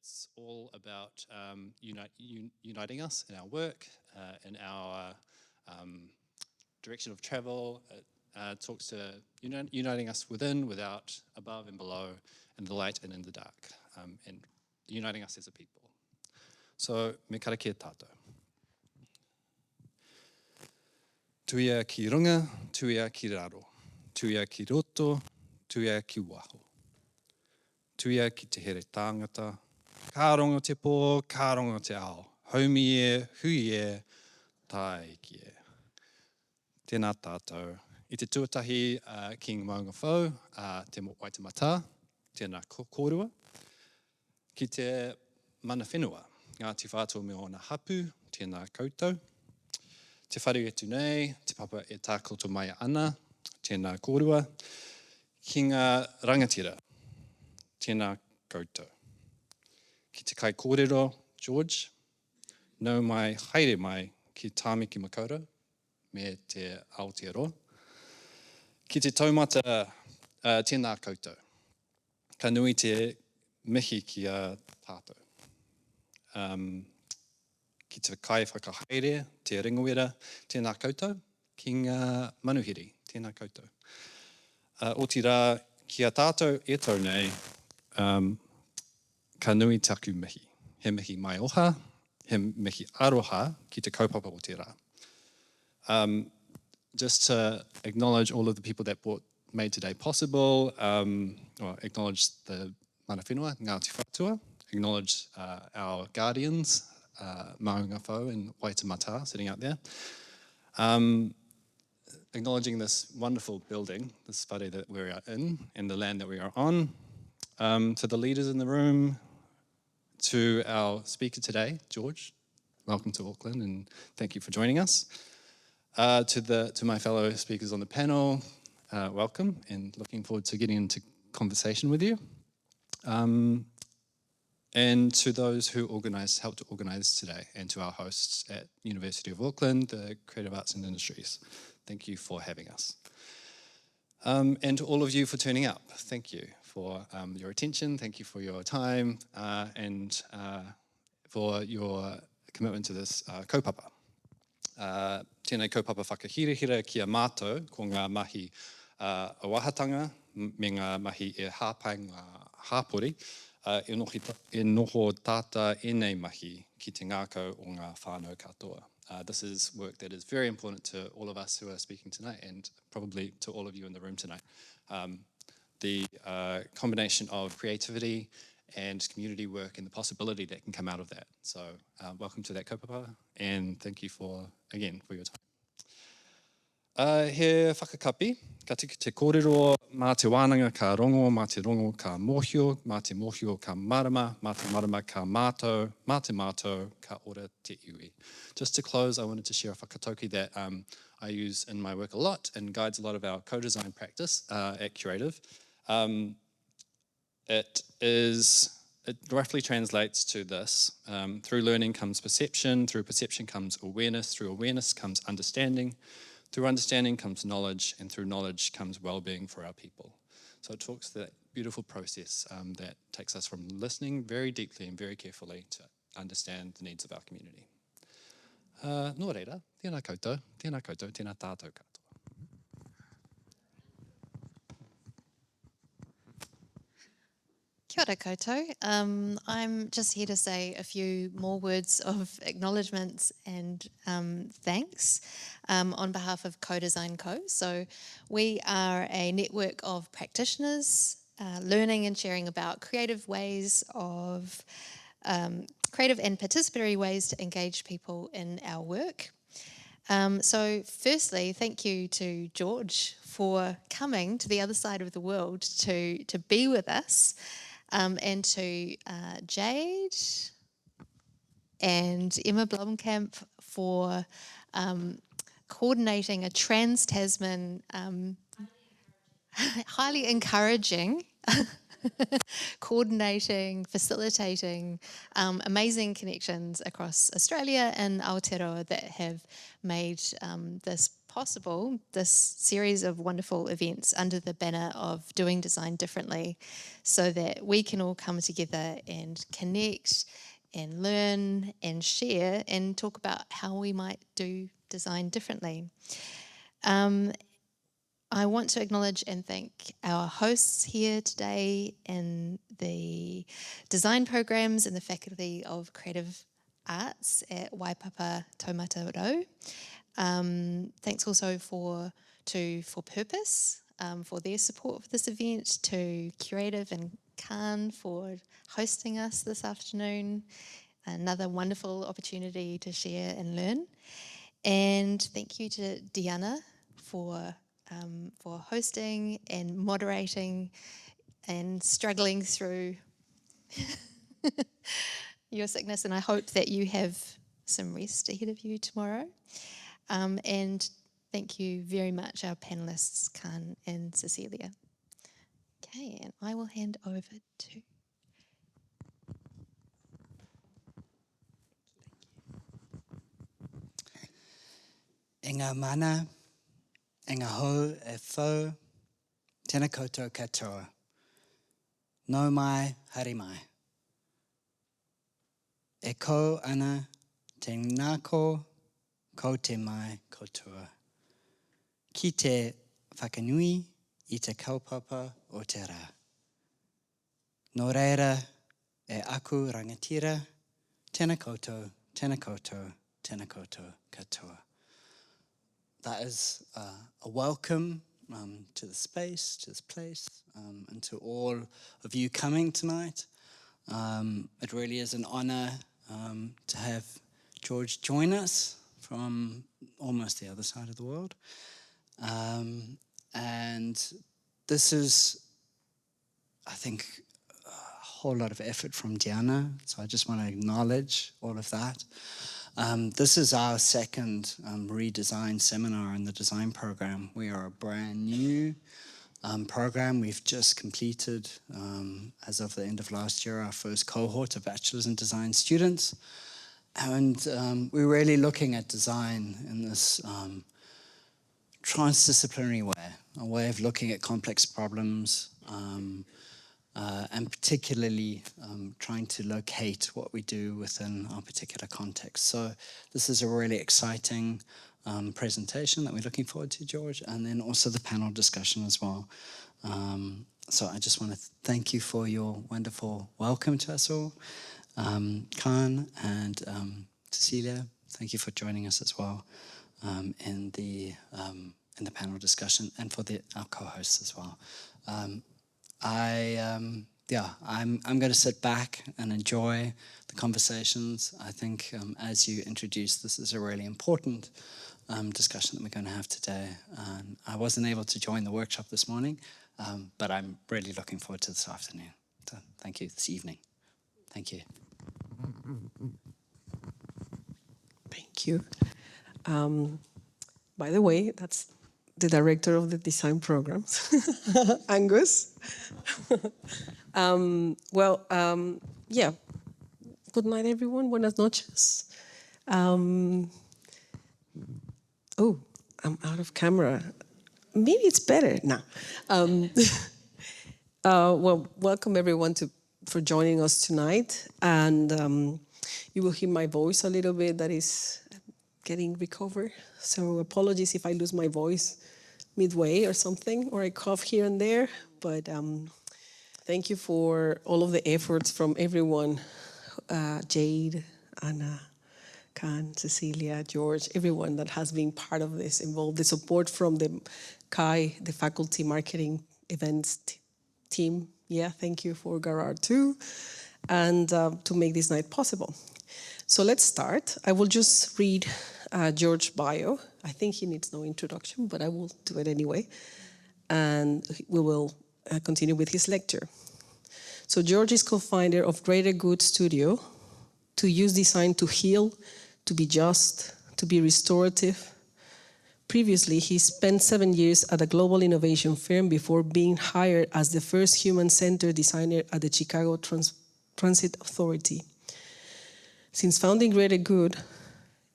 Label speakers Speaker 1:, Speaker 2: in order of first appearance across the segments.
Speaker 1: it's all about uniting us in our work, in our direction of travel. It talks to uniting us within, without, above and below, in the light and in the dark, and uniting us as a people. So, me karakia tātou. Tuia ki runga, tuia ki raro, tuia ki roto, tuia ki waho. Tuia ki te here tāngata, ka rongo te pō, ka rongo te ao, haumi e, hui e, tāi ki e. Tēnā tātou. I te tuatahi King Maunga Whau, te Waitamata, tēnā kōrua. Ki te mana whenua, Ngāti whātua me ona hapu, tēnā koutou. Te wharu e tu nei, te papa e tākoto mai ana, tēnā kōrua. Ki ngā rangatira, tēnā koutou. Ki te kai kōrero, George, nau mai, haere mai, ki Tāmiki Makaurau, me te Aotearoa. Ki te taumata, tēnā koutou. Ka nui te mihi ki a tātou. Ki te kai whakahaere, te ringawera, tēnā koutou. Ki ngā manuhiri, tēnā koutou. O ti rā, ki a tātou e tau nei, ka nui taku mihi. He mihi mai oha, he mihi aroha ki te kaupapa o te rā. Just to acknowledge all of the people that made today possible, or acknowledge the mana whenua, Ngāti Whātua, acknowledge our guardians, Maunga Whau and Waitamata sitting out there. Acknowledging this wonderful building, this whare that we are in, and the land that we are on. To the leaders in the room, to our speaker today, George, welcome to Auckland and thank you for joining us. To my fellow speakers on the panel, welcome and looking forward to getting into conversation with you. And to those who helped to organise today, and to our hosts at University of Auckland, the Creative Arts and Industries. Thank you for having us. And to all of you for turning up, thank you for your attention, thank you for your time, and for your commitment to this kaupapa. Tēnei kaupapa whakahirehira ki a mātou ko ngā mahi a wahatanga me ngā mahi e hāpai ngā hāpori e noho tāta e nei mahi ki te ngākau o ngā whānau katoa. This is work that is very important to all of us who are speaking tonight and probably to all of you in the room tonight. The combination of creativity and community work and the possibility that can come out of that. So welcome to that kaupapa and thank you again for your time. He whakakapi, ka tiki te kōrero, mā te wānanga ka rongo, mā te rongo ka mōhio, mā te mōhio ka marama, mā te marama ka mātou, mā te mātou ka ora te iwi. Just to close, I wanted to share a whakatauki that I use in my work a lot and guides a lot of our co-design practice at Curative. It roughly translates to this. Through learning comes perception, through perception comes awareness, through awareness comes understanding, through understanding comes knowledge, and through knowledge comes well-being for our people. So it talks to that beautiful process that takes us from listening very deeply and very carefully to understand the needs of our community. Nō reira, tēnā koutou, tēnā tātou katoa.
Speaker 2: Kia ora koutou. I'm just here to say a few more words of acknowledgements and thanks on behalf of CoDesignCo. So we are a network of practitioners learning and sharing about creative ways of creative and participatory ways to engage people in our work. So firstly, thank you to George for coming to the other side of the world to be with us. And to Jade and Emma Blomkamp for coordinating a trans-Tasman, highly encouraging, coordinating, facilitating amazing connections across Australia and Aotearoa that have made this possible this series of wonderful events under the banner of doing design differently, so that we can all come together and connect and learn and share and talk about how we might do design differently. I want to acknowledge and thank our hosts here today in the design programs and the Faculty of Creative Arts at Waipapa Taumata Rau. Thanks also to For Purpose for their support for this event, to Curative and Khan for hosting us this afternoon. Another wonderful opportunity to share and learn. And thank you to Kiana for hosting and moderating and struggling through your sickness. And I hope that you have some rest ahead of you tomorrow. And thank you very much, our panelists, Khan and Cecilia. Okay, and I will hand over to...
Speaker 3: E ngā mana, e ngā hou e whau, tēnā koutou katoa. Nau mai, haere mai. E kou ana te ngāko, ko te mai koutua. Ki te whakanui I te kaupapa o te rā. Nō reira e aku rangatira, tēnā koutou, tēnā koutou, tēnā koutou katoa. That is a welcome to the space, to this place, and to all of you coming tonight. It really is an honor to have George join us from almost the other side of the world. And this is, I think, a whole lot of effort from Kiana, so I just want to acknowledge all of that. This is our second redesign seminar in the design program. We are a brand new program. We've just completed, as of the end of last year, our first cohort of bachelor's in design students. And we're really looking at design in this transdisciplinary way, a way of looking at complex problems, and particularly trying to locate what we do within our particular context. So this is a really exciting presentation that we're looking forward to, George, and then also the panel discussion as well. So I just want to thank you for your wonderful welcome to us all. Khan and Cecilia, thank you for joining us as well in the panel discussion, and for our co-hosts as well. I'm going to sit back and enjoy the conversations. I think as you introduced, this is a really important discussion that we're going to have today. I wasn't able to join the workshop this morning, but I'm really looking forward to this afternoon. So thank you, this evening. Thank you.
Speaker 4: Thank you. By the way, that's the director of the design programs, Angus. Yeah. Good night, everyone. Buenas noches. Oh, I'm out of camera. Maybe it's better now. Well, welcome everyone for joining us tonight. And you will hear my voice a little bit that is getting recovered. So apologies if I lose my voice midway or something, or I cough here and there. But thank you for all of the efforts from everyone, Jade, Anna, Khan, Cecilia, George, everyone that has been part of this, involved. The support from the CAI, the faculty marketing events team. Yeah, thank you for Garard too, and to make this night possible. So let's start. I will just read George's bio. I think he needs no introduction, but I will do it anyway. And we will continue with his lecture. So George is co-founder of Greater Good Studio, to use design to heal, to be just, to be restorative. Previously, he spent 7 years at a global innovation firm before being hired as the first human-centered designer at the Chicago Transit Authority. Since founding Greater Good,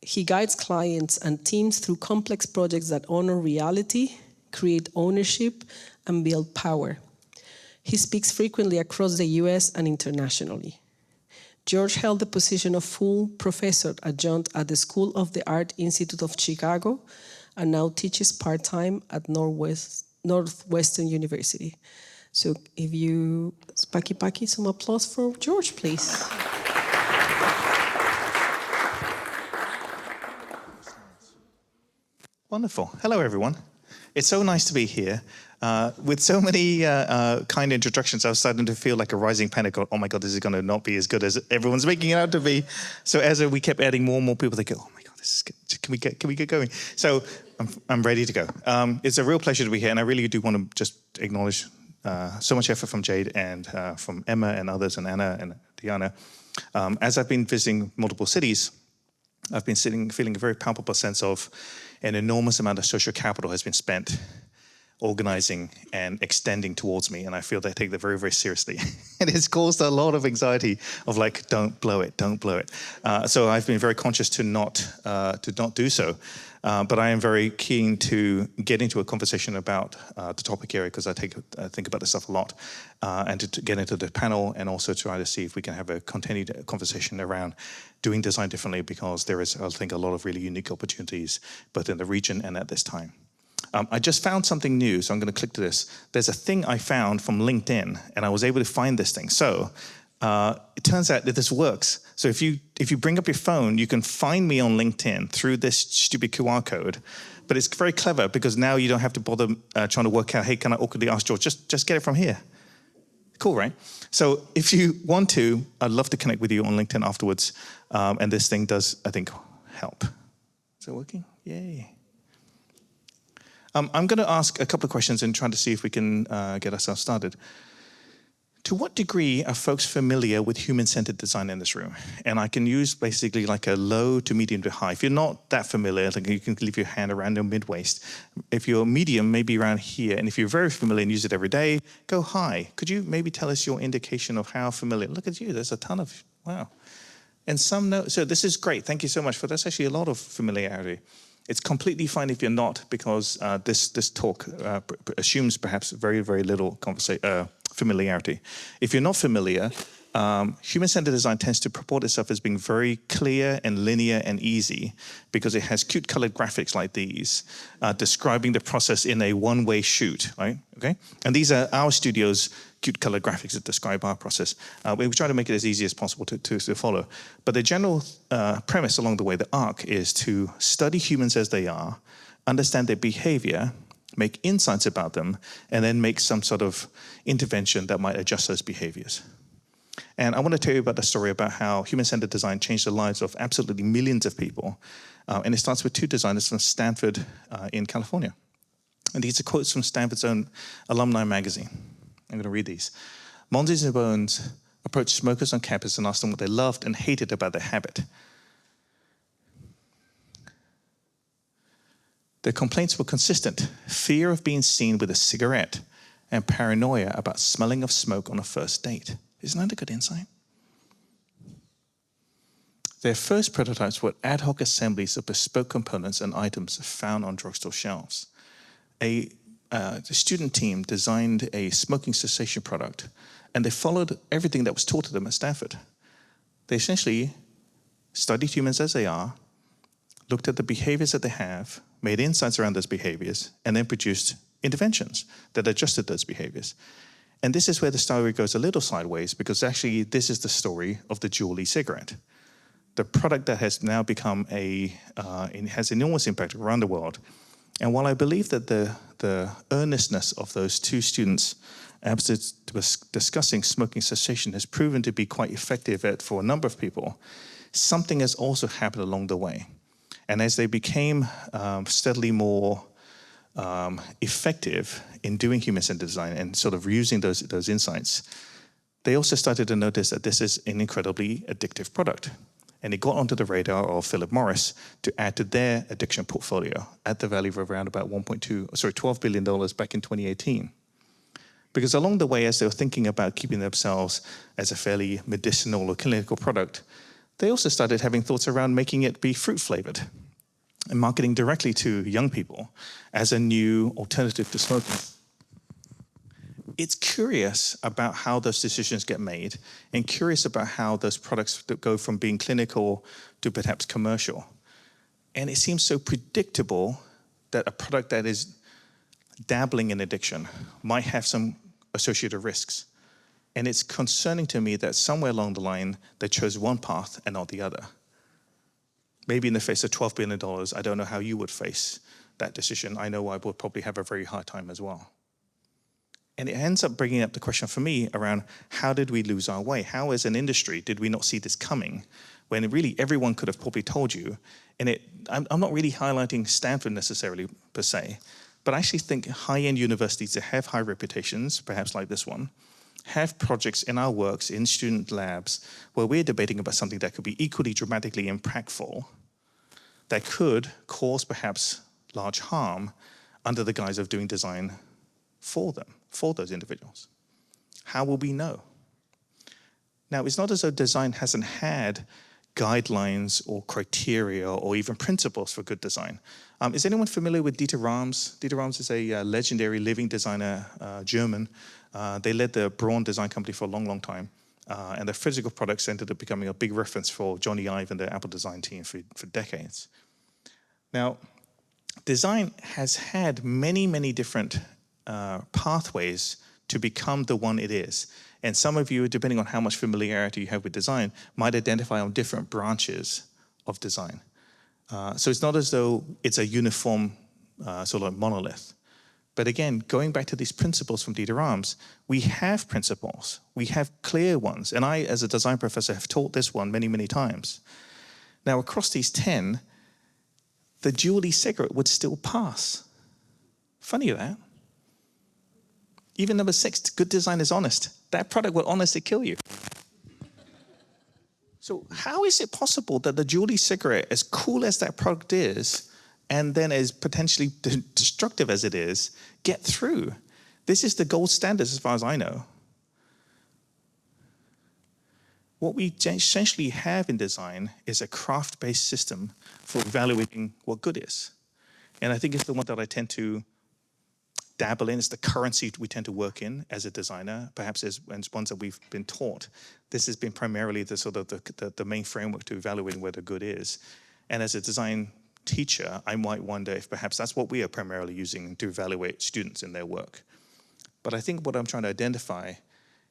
Speaker 4: He guides clients and teams through complex projects that honor reality, create ownership, and build power. He speaks frequently across the US and internationally. George held the position of full professor adjunct at the School of the Art Institute of Chicago and now teaches part-time at Northwestern University. So if you, Paki, some applause for George, please.
Speaker 5: Wonderful. Hello, everyone. It's so nice to be here. With so many kind introductions, I was starting to feel like a rising panic. Oh my God, this is going to not be as good as everyone's making it out to be. So as we kept adding more and more people, they go, oh my God, this is good. Can we get going? So I'm ready to go. It's a real pleasure to be here, and I really do want to just acknowledge so much effort from Jade and from Emma and others and Anna and Kiana. As I've been visiting multiple cities, I've been feeling a very palpable sense of an enormous amount of social capital has been spent organizing and extending towards me, and I feel they take that very, very seriously. And it's caused a lot of anxiety of like, don't blow it, don't blow it. So I've been very conscious to not do so. But I am very keen to get into a conversation about the topic area because I think about this stuff a lot, and to get into the panel and also try to see if we can have a continued conversation around doing design differently, because there is, I think, a lot of really unique opportunities both in the region and at this time. I just found something new, so I'm going to click to this. There's a thing I found from LinkedIn, and I was able to find this thing. So it turns out that this works. So if you bring up your phone, you can find me on LinkedIn through this stupid QR code. But it's very clever because now you don't have to bother trying to work out, hey, can I awkwardly ask George? Just get it from here. Cool, right? So if you want to, I'd love to connect with you on LinkedIn afterwards. And this thing does, I think, help. Is it working? Yay. I'm going to ask a couple of questions and try to see if we can get ourselves started. To what degree are folks familiar with human-centered design in this room? And I can use basically like a low to medium to high. If you're not that familiar, like you can leave your hand around your mid-waist. If you're medium, maybe around here. And if you're very familiar and use it every day, go high. Could you maybe tell us your indication of how familiar? Look at you, there's a ton of, wow. And some know, so this is great. Thank you so much for that's actually a lot of familiarity. It's completely fine if you're not, because this talk assumes perhaps very, very little familiarity. If you're not familiar, human-centered design tends to purport itself as being very clear and linear and easy because it has cute colored graphics like these describing the process in a one-way shoot, right? Okay, and these are our studio's cute colored graphics that describe our process. We try to make it as easy as possible to follow. But the general premise along the way, the arc, is to study humans as they are, understand their behavior, make insights about them, and then make some sort of intervention that might adjust those behaviors. And I want to tell you about the story about how human-centered design changed the lives of absolutely millions of people. And it starts with two designers from Stanford in California. And these are quotes from Stanford's own alumni magazine. I'm going to read these. Monzies and Bones approached smokers on campus and asked them what they loved and hated about their habit. Their complaints were consistent: fear of being seen with a cigarette and paranoia about smelling of smoke on a first date. Isn't that a good insight? Their first prototypes were ad hoc assemblies of bespoke components and items found on drugstore shelves. The student team designed a smoking cessation product, and they followed everything that was taught to them at Stanford. They essentially studied humans as they are, looked at the behaviors that they have, made insights around those behaviors, and then produced interventions that adjusted those behaviors. And this is where the story goes a little sideways, because actually this is the story of the Juul cigarette. The product that has now become it has enormous impact around the world. And while I believe that the earnestness of those two students discussing smoking cessation has proven to be quite effective for a number of people, something has also happened along the way. And as they became steadily more effective in doing human-centered design and sort of using those insights, they also started to notice that this is an incredibly addictive product. And it got onto the radar of Philip Morris to add to their addiction portfolio at the value of around about $12 billion back in 2018. Because along the way, as they were thinking about keeping themselves as a fairly medicinal or clinical product, they also started having thoughts around making it be fruit flavored and marketing directly to young people as a new alternative to smoking. It's curious about how those decisions get made and curious about how those products that go from being clinical to perhaps commercial. And it seems so predictable that a product that is dabbling in addiction might have some associated risks. And it's concerning to me that somewhere along the line, they chose one path and not the other. Maybe in the face of $12 billion, I don't know how you would face that decision. I know I would probably have a very hard time as well. And it ends up bringing up the question for me around how did we lose our way? How as an industry did we not see this coming when really everyone could have probably told you? And I'm not really highlighting Stanford necessarily per se, but I actually think high-end universities that have high reputations, perhaps like this one, have projects in our works, in student labs, where we're debating about something that could be equally dramatically impactful, that could cause perhaps large harm under the guise of doing design for them, for those individuals. How will we know? Now, it's not as though design hasn't had guidelines or criteria or even principles for good design. Is anyone familiar with Dieter Rams? Dieter Rams is a legendary living designer, German. They led the Braun design company for a long, long time. And their physical products ended up becoming a big reference for Johnny Ive and the Apple design team for decades. Now, design has had many, many different pathways to become the one it is. And some of you, depending on how much familiarity you have with design, might identify on different branches of design. So it's not as though it's a uniform sort of monolith. But again, going back to these principles from Dieter Rams, we have principles. We have clear ones. And I, as a design professor, have taught this one many, many times. Now, across these 10, the dual e-cigarette would still pass. Funny that. Even number 6, good design is honest. That product will honestly kill you. So how is it possible that the dual e-cigarette, as cool as that product is, and then as potentially destructive as it is, get through? This is the gold standard as far as I know. What we essentially have in design is a craft-based system for evaluating what good is. And I think it's the one that I tend to dabble in. It's the currency we tend to work in as a designer, perhaps as ones that we've been taught. This has been primarily the sort of the main framework to evaluating where the good is. And as a design teacher, I might wonder if perhaps that's what we are primarily using to evaluate students in their work. But I think what I'm trying to identify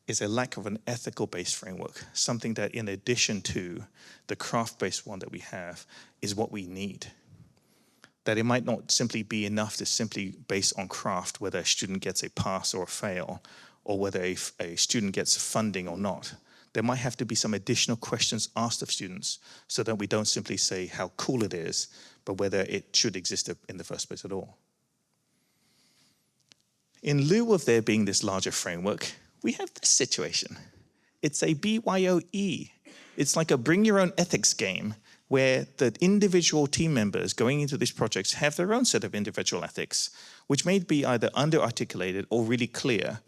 Speaker 5: is a lack of an ethical-based framework, something that in addition to the craft-based one that we have is what we need. That it might not simply be enough to simply base on craft whether a student gets a pass or a fail, or whether a student gets funding or not. There might have to be some additional questions asked of students so that we don't simply say how cool it is, but whether it should exist in the first place at all. In lieu of there being this larger framework, we have this situation. It's a BYOE. It's like a bring your own ethics game where the individual team members going into these projects have their own set of individual ethics, which may be either under-articulated or really clear,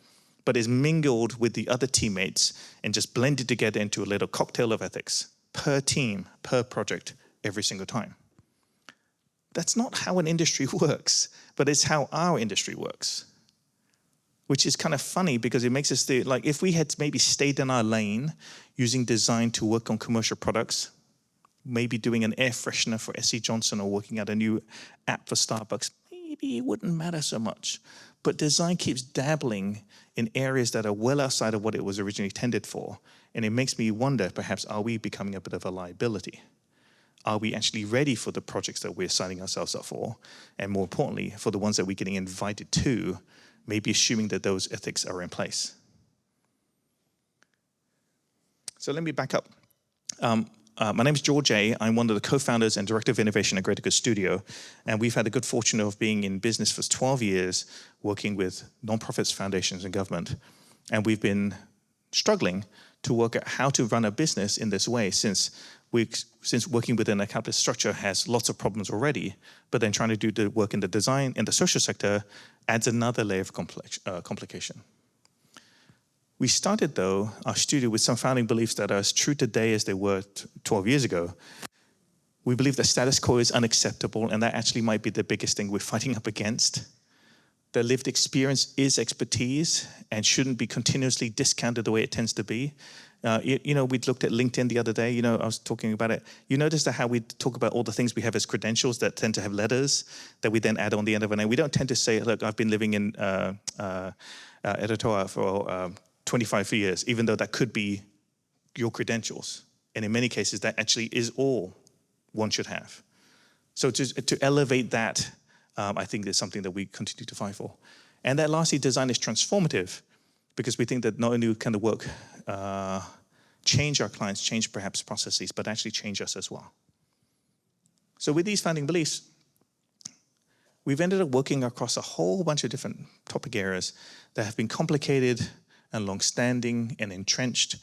Speaker 5: but is mingled with the other teammates and just blended together into a little cocktail of ethics per team, per project, every single time. That's not how an industry works, but it's how our industry works. Which is kind of funny because it makes us think, like, if we had maybe stayed in our lane using design to work on commercial products, maybe doing an air freshener for SC Johnson or working out a new app for Starbucks, maybe it wouldn't matter so much. But design keeps dabbling in areas that are well outside of what it was originally intended for. And it makes me wonder, perhaps, are we becoming a bit of a liability? Are we actually ready for the projects that we're signing ourselves up for? And more importantly, for the ones that we're getting invited to, maybe assuming that those ethics are in place. So let me back up. My name is George A. I'm one of the co-founders and director of innovation at Greater Good Studio. And we've had the good fortune of being in business for 12 years, working with nonprofits, foundations, and government. And we've been struggling to work out how to run a business in this way since working within a capitalist structure has lots of problems already, but then trying to do the work in the design, in the social sector, adds another layer of complication. We started, though, our studio with some founding beliefs that are as true today as they were 12 years ago. We believe that status quo is unacceptable, and that actually might be the biggest thing we're fighting up against. The lived experience is expertise and shouldn't be continuously discounted the way it tends to be. We looked at LinkedIn the other day, I was talking about it. You notice that how we talk about all the things we have as credentials that tend to have letters that we then add on the end of a name. We don't tend to say, look, I've been living in Aotearoa for 25 years, even though that could be your credentials. And in many cases, that actually is all one should have. So to elevate that, I think is something that we continue to fight for. And that lastly, design is transformative, because we think that not only can the work change our clients, change perhaps processes, but actually change us as well. So with these founding beliefs, we've ended up working across a whole bunch of different topic areas that have been complicated and long-standing and entrenched,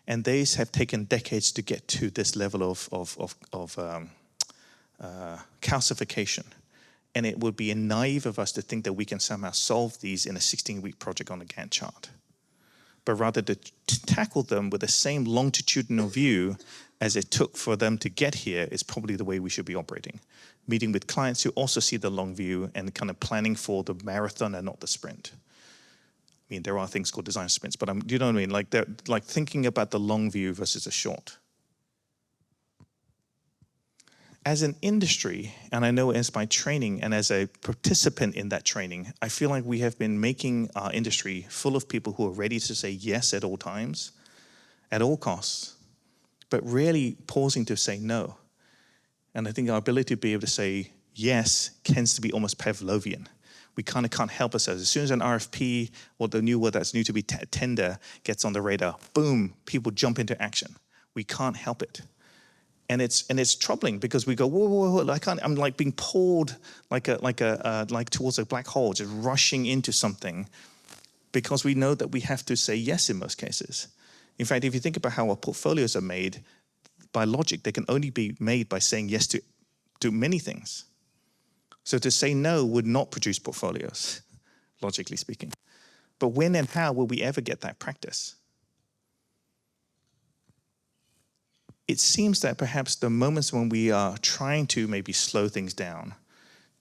Speaker 5: and these have taken decades to get to this level of calcification. And it would be naive of us to think that we can somehow solve these in a 16-week project on a Gantt chart, but rather to tackle them with the same longitudinal view as it took for them to get here is probably the way we should be operating. Meeting with clients who also see the long view and kind of planning for the marathon and not the sprint. I mean, there are things called design sprints, but do you know what I mean? Like thinking about the long view versus the short. As an industry, and I know as my training and as a participant in that training, I feel like we have been making our industry full of people who are ready to say yes at all times, at all costs, but rarely pausing to say no. And I think our ability to be able to say yes tends to be almost Pavlovian. We kind of can't help ourselves. As soon as an RFP or the new word that's new to be tender gets on the radar, boom, people jump into action. We can't help it. And it's troubling because we go, whoa, I'm like being pulled like towards a black hole, just rushing into something, because we know that we have to say yes in most cases. In fact, if you think about how our portfolios are made, by logic, they can only be made by saying yes to many things. So to say no would not produce portfolios, logically speaking. But when and how will we ever get that practice? It seems that perhaps the moments when we are trying to maybe slow things down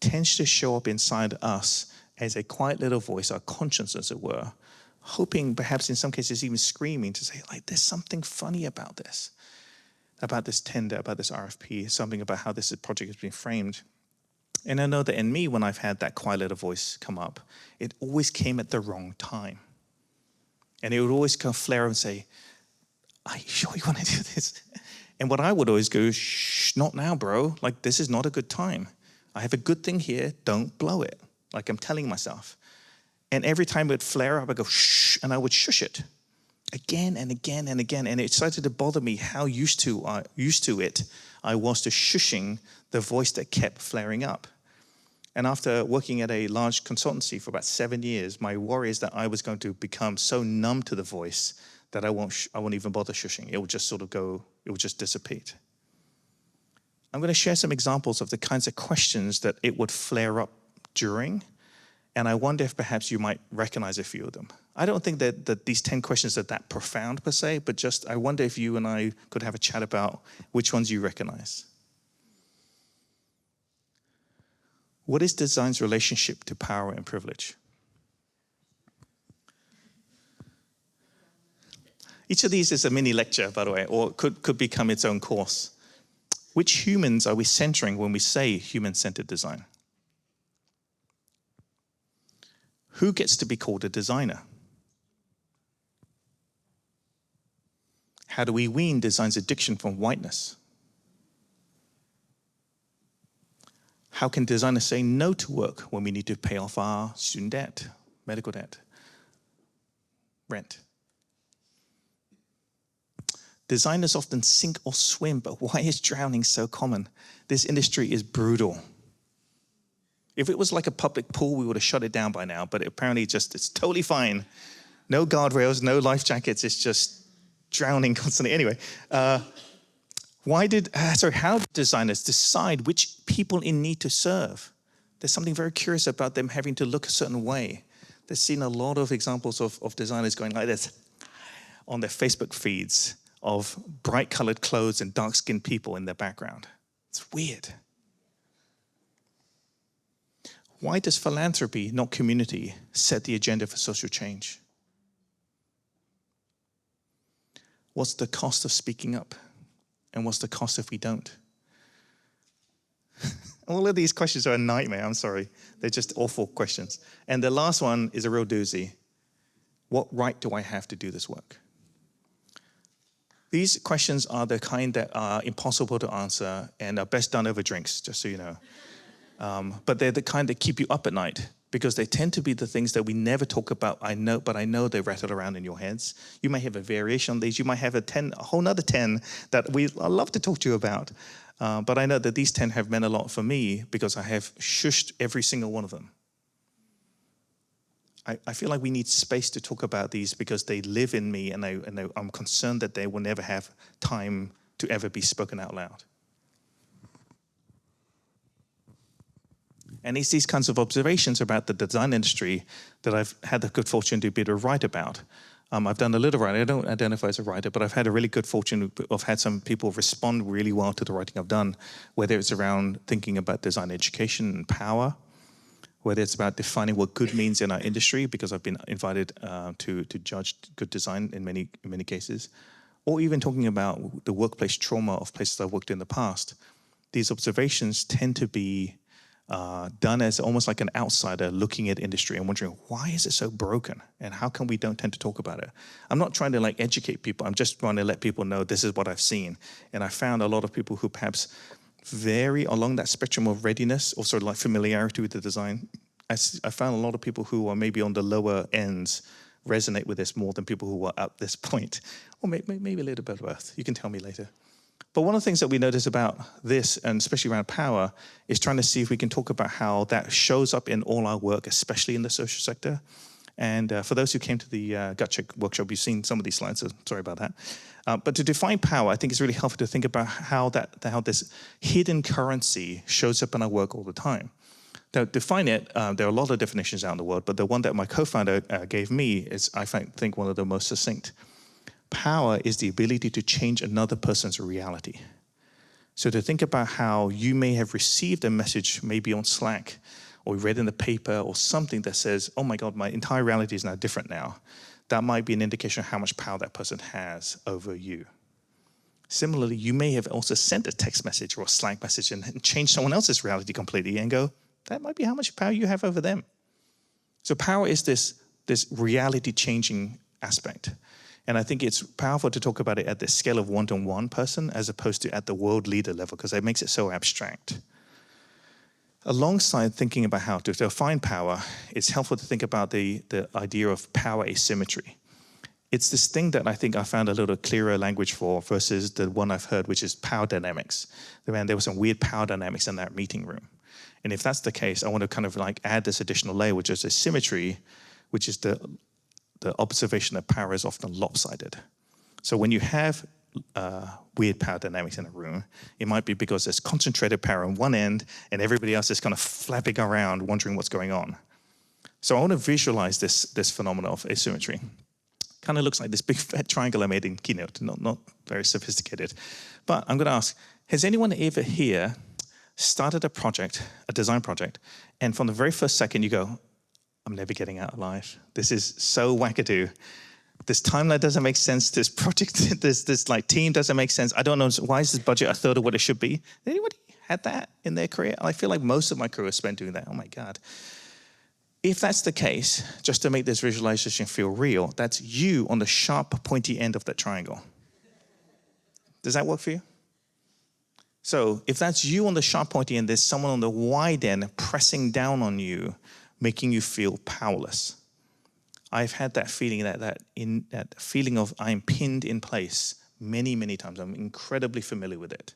Speaker 5: tends to show up inside us as a quiet little voice, our conscience, as it were, hoping, perhaps in some cases even screaming to say, like, there's something funny about this tender, about this RFP, something about how this project has been framed. And I know that in me, when I've had that quiet little voice come up, it always came at the wrong time. And it would always kind of flare up and say, are you sure you want to do this? And what I would always go, shh, not now, bro. Like, this is not a good time. I have a good thing here. Don't blow it. Like I'm telling myself. And every time it would flare up, I go, shh, and I would shush it again and again and again. And it started to bother me how used to it I was to shushing the voice that kept flaring up. And after working at a large consultancy for about 7 years, my worry is that I was going to become so numb to the voice that I won't even bother shushing. It will just sort of go, it will just dissipate. I'm going to share some examples of the kinds of questions that it would flare up during, and I wonder if perhaps you might recognize a few of them. I don't think that these 10 questions are that profound per se, but just I wonder if you and I could have a chat about which ones you recognize. What is design's relationship to power and privilege? Each of these is a mini lecture, by the way, or could become its own course. Which humans are we centering when we say human-centered design? Who gets to be called a designer? How do we wean design's addiction from whiteness? How can designers say no to work when we need to pay off our student debt, medical debt, rent? Designers often sink or swim, but why is drowning so common? This industry is brutal. If it was like a public pool, we would have shut it down by now, but apparently it's totally fine. No guardrails, no life jackets, it's just drowning constantly. Anyway, how did designers decide which people in need to serve? There's something very curious about them having to look a certain way. There's seen a lot of examples of designers going like this. on their Facebook feeds of bright colored clothes and dark-skinned people in their background. It's weird. Why does philanthropy, not community, set the agenda for social change? What's the cost of speaking up? And what's the cost if we don't? All of these questions are a nightmare, I'm sorry. They're just awful questions. And the last one is a real doozy. What right do I have to do this work? These questions are the kind that are impossible to answer and are best done over drinks, just so you know. But they're the kind that keep you up at night because they tend to be the things that we never talk about. I know they rattle around in your heads. You may have a variation on these. You might have a whole nother 10 that I love to talk to you about. But I know that these 10 have meant a lot for me because I have shushed every single one of them. I feel like we need space to talk about these because they live in me and I'm concerned that they will never have time to ever be spoken out loud. And it's these kinds of observations about the design industry that I've had the good fortune to be able to write about. I've done a little writing. I don't identify as a writer, but I've had a really good fortune of had some people respond really well to the writing I've done, whether it's around thinking about design education and power, whether it's about defining what good means in our industry, because I've been invited to judge good design in many cases, or even talking about the workplace trauma of places I've worked in the past. These observations tend to be done as almost like an outsider looking at industry and wondering, why is it so broken? And how come we don't tend to talk about it? I'm not trying to educate people. I'm just trying to let people know this is what I've seen. And I found a lot of people who perhaps vary along that spectrum of readiness or sort of familiarity with the design. I found a lot of people who are maybe on the lower ends resonate with this more than people who are at this point. Or maybe a little bit of both. You can tell me later. But one of the things that we notice about this, and especially around power, is trying to see if we can talk about how that shows up in all our work, especially in the social sector. And for those who came to the gut check workshop, you've seen some of these slides, so sorry about that. But to define power, I think it's really helpful to think about how this hidden currency shows up in our work all the time. To define it, there are a lot of definitions out in the world, but the one that my co-founder gave me is, I think, one of the most succinct. Power is the ability to change another person's reality. So to think about how you may have received a message maybe on Slack or read in the paper or something that says, oh my God, my entire reality is now different now. That might be an indication of how much power that person has over you. Similarly, you may have also sent a text message or a Slack message and changed someone else's reality completely and go, that might be how much power you have over them. So power is this reality changing aspect. And I think it's powerful to talk about it at the scale of one-to-one person as opposed to at the world leader level, because it makes it so abstract. Alongside thinking about how to define power, it's helpful to think about the idea of power asymmetry. It's this thing that I think I found a little clearer language for versus the one I've heard, which is power dynamics. There was some weird power dynamics in that meeting room. And if that's the case, I want to kind of add this additional layer, which is asymmetry, which is the observation that power is often lopsided. So when you have weird power dynamics in a room, it might be because there's concentrated power on one end and everybody else is kind of flapping around wondering what's going on. So I want to visualize this phenomenon of asymmetry. Kind of looks like this big fat triangle I made in Keynote, not very sophisticated. But I'm going to ask, has anyone ever here started a design project, and from the very first second you go, I'm never getting out alive. This is so wackadoo. This timeline doesn't make sense. This project, this team doesn't make sense. I don't know, why is this budget a third of what it should be? Anybody had that in their career? I feel like most of my career was spent doing that. Oh my God. If that's the case, just to make this visualization feel real, that's you on the sharp, pointy end of that triangle. Does that work for you? So if that's you on the sharp, pointy end, there's someone on the wide end pressing down on you, making you feel powerless. I've had that feeling, that feeling of I'm pinned in place many, many times. I'm incredibly familiar with it.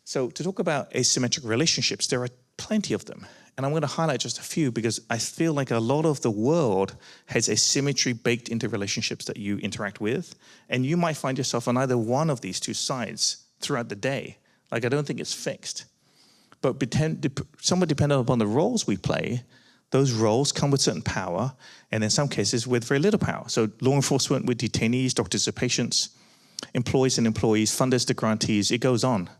Speaker 5: So to talk about asymmetric relationships, there are plenty of them. And I'm going to highlight just a few because I feel like a lot of the world has asymmetry baked into relationships that you interact with. And you might find yourself on either one of these two sides throughout the day. I don't think it's fixed. But somewhat dependent upon the roles we play, Those roles come with certain power, and in some cases with very little power. So law enforcement with detainees, doctors to patients, employees and employees, funders to grantees, it goes on.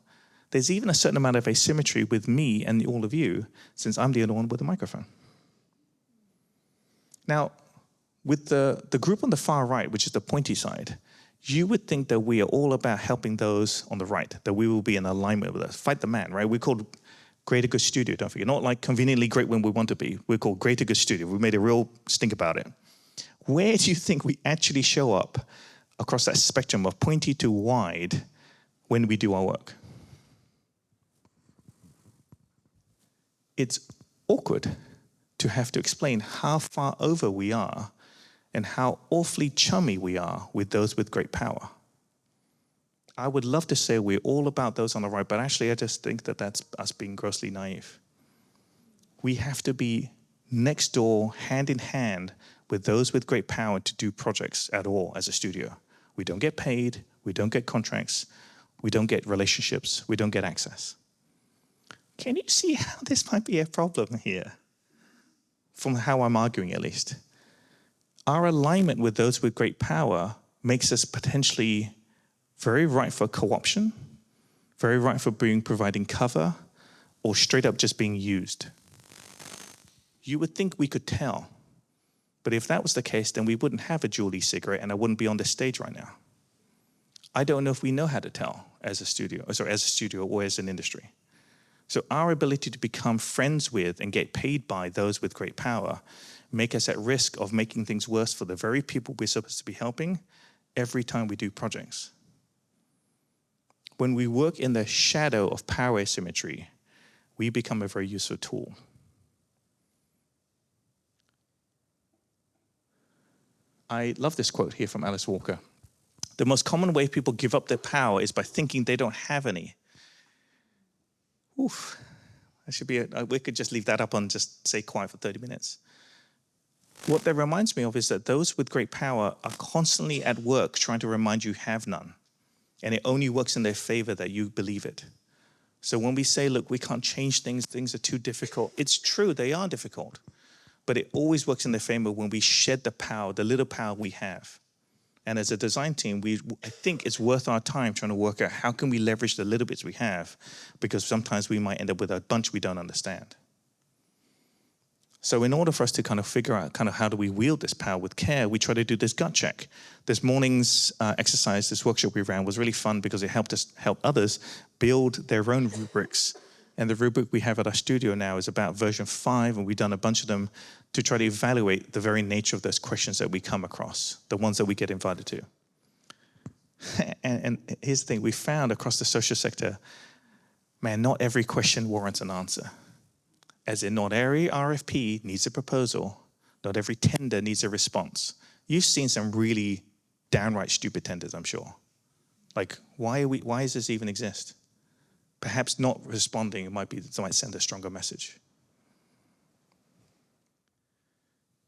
Speaker 5: There's even a certain amount of asymmetry with me and all of you, since I'm the only one with a microphone. Now, with the group on the far right, which is the pointy side, you would think that we are all about helping those on the right, that we will be in alignment with us. Fight the man, right? We're called Greater Good Studio, don't forget. Not like conveniently great when we want to be. We're called Greater Good Studio. We made a real stink about it. Where do you think we actually show up across that spectrum of pointy to wide when we do our work? It's awkward to have to explain how far over we are and how awfully chummy we are with those with great power. I would love to say we're all about those on the right, but actually I just think that that's us being grossly naive. We have to be next door, hand in hand with those with great power to do projects at all as a studio. We don't get paid, we don't get contracts, we don't get relationships, we don't get access. Can you see how this might be a problem here? From how I'm arguing, at least. Our alignment with those with great power makes us potentially very right for co-option, very right for providing cover, or straight up just being used. You would think we could tell, but if that was the case, then we wouldn't have a Julie cigarette and I wouldn't be on this stage right now. I don't know if we know how to tell as a studio or as an industry. So our ability to become friends with and get paid by those with great power make us at risk of making things worse for the very people we're supposed to be helping every time we do projects. When we work in the shadow of power asymmetry, we become a very useful tool. I love this quote here from Alice Walker. The most common way people give up their power is by thinking they don't have any. Oof, that should be we could just leave that up and just stay quiet for 30 minutes. What that reminds me of is that those with great power are constantly at work trying to remind you have none. And it only works in their favor that you believe it. So when we say, look, we can't change things, things are too difficult, it's true, they are difficult. But it always works in their favor when we shed the power, the little power we have. And as a design team, I think it's worth our time trying to work out how can we leverage the little bits we have, because sometimes we might end up with a bunch we don't understand. So in order for us to kind of figure out kind of how do we wield this power with care, we try to do this gut check. This morning's exercise, this workshop we ran was really fun because it helped us help others build their own rubrics. And the rubric we have at our studio now is about version 5, and we've done a bunch of them to try to evaluate the very nature of those questions that we come across, the ones that we get invited to. And here's the thing, we found across the social sector, man, not every question warrants an answer. As in, not every RFP needs a proposal, not every tender needs a response. You've seen some really downright stupid tenders, I'm sure. Like, why does this even exist? Perhaps not responding might send a stronger message.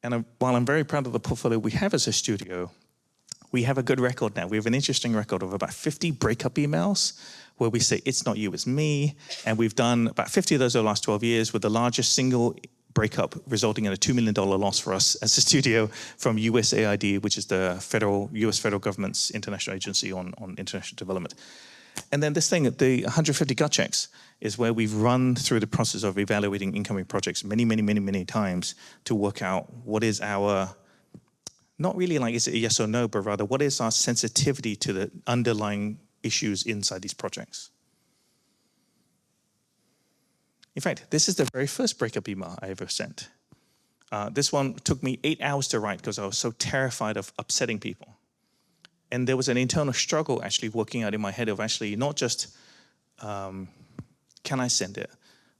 Speaker 5: And while I'm very proud of the portfolio we have as a studio, we have a good record now. We have an interesting record of about 50 breakup emails where we say, it's not you, it's me. And we've done about 50 of those over the last 12 years, with the largest single breakup resulting in a $2 million loss for us as a studio from USAID, which is the US federal government's international agency on international development. And then this thing, the 150 gut checks, is where we've run through the process of evaluating incoming projects many times to work out what is our, not really like is it a yes or no, but rather what is our sensitivity to the underlying issues inside these projects. In fact, this is the very first breakup email I ever sent. This one took me 8 hours to write because I was so terrified of upsetting people. And there was an internal struggle actually working out in my head of actually not just, can I send it?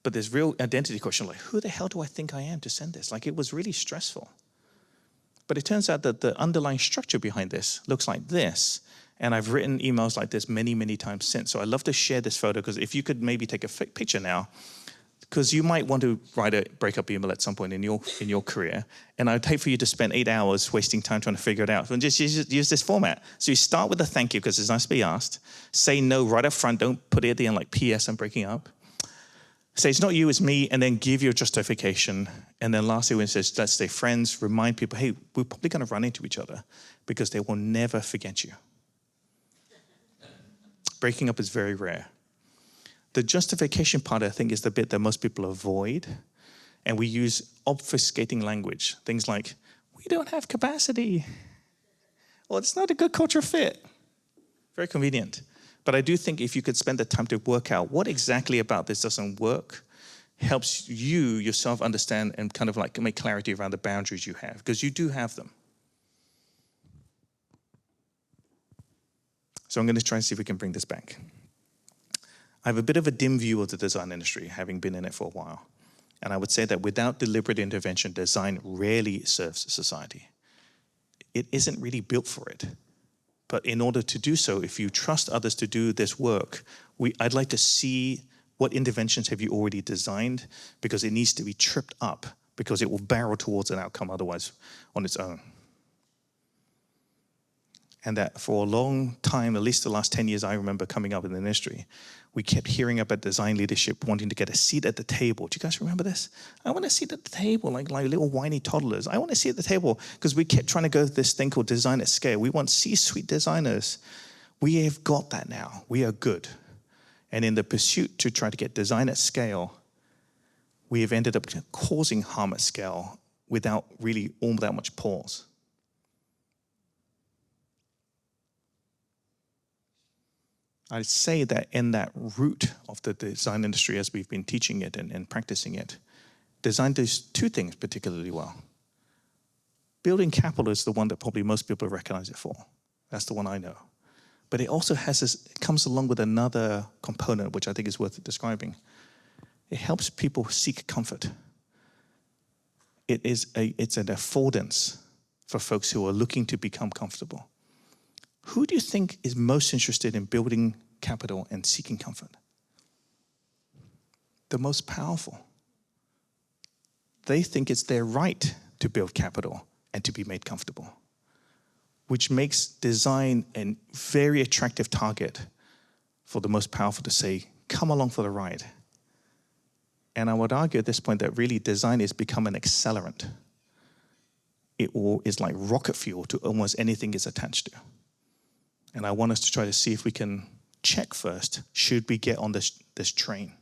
Speaker 5: But there's real identity question, like, who the hell do I think I am to send this? Like, it was really stressful. But it turns out that the underlying structure behind this looks like this. And I've written emails like this many times since. So I'd love to share this photo, because if you could maybe take a picture now, because you might want to write a breakup email at some point in your career, and I'd hate for you to spend 8 hours wasting time trying to figure it out. And just use this format. So you start with a thank you, because it's nice to be asked. Say no right up front. Don't put it at the end like, P.S. I'm breaking up. say it's not you, it's me, and then give your justification. And then lastly, when it says, let's stay friends, remind people, hey, we're probably going to run into each other because they will never forget you. Breaking up is very rare. The justification part, I think, is the bit that most people avoid. And we use obfuscating language. Things like, we don't have capacity. Well, it's not a good culture fit. Very convenient. But I do think if you could spend the time to work out what exactly about this doesn't work, helps you yourself understand and kind of like make clarity around the boundaries you have, because you do have them. So I'm going to try and see if we can bring this back. I have a bit of a dim view of the design industry, having been in it for a while. And I would say that without deliberate intervention, design rarely serves society. It isn't really built for it. But in order to do so, if you trust others to do this work, I'd like to see what interventions have you already designed, because it needs to be tripped up, because it will barrel towards an outcome otherwise on its own. And that for a long time, at least the last 10 years I remember coming up in the industry, we kept hearing about design leadership wanting to get a seat at the table. Do you guys remember this? I want a seat at the table, like little whiny toddlers. I want a seat at the table, because we kept trying to go to this thing called design at scale. We want C-suite designers. We have got that now. We are good. And in the pursuit to try to get design at scale, we have ended up causing harm at scale without really all that much pause. I say that in that root of the design industry, as we've been teaching it and practicing it, design does two things particularly well. Building capital is the one that probably most people recognize it for. That's the one I know. But it also has this, it comes along with another component, which I think is worth describing. It helps people seek comfort. It's an affordance for folks who are looking to become comfortable. Who do you think is most interested in building capital and seeking comfort? The most powerful. They think it's their right to build capital and to be made comfortable, which makes design a very attractive target for the most powerful to say, come along for the ride. And I would argue at this point that really design has become an accelerant. It is like rocket fuel to almost anything it's attached to. And I want us to try to see if we can check first, should we get on this train?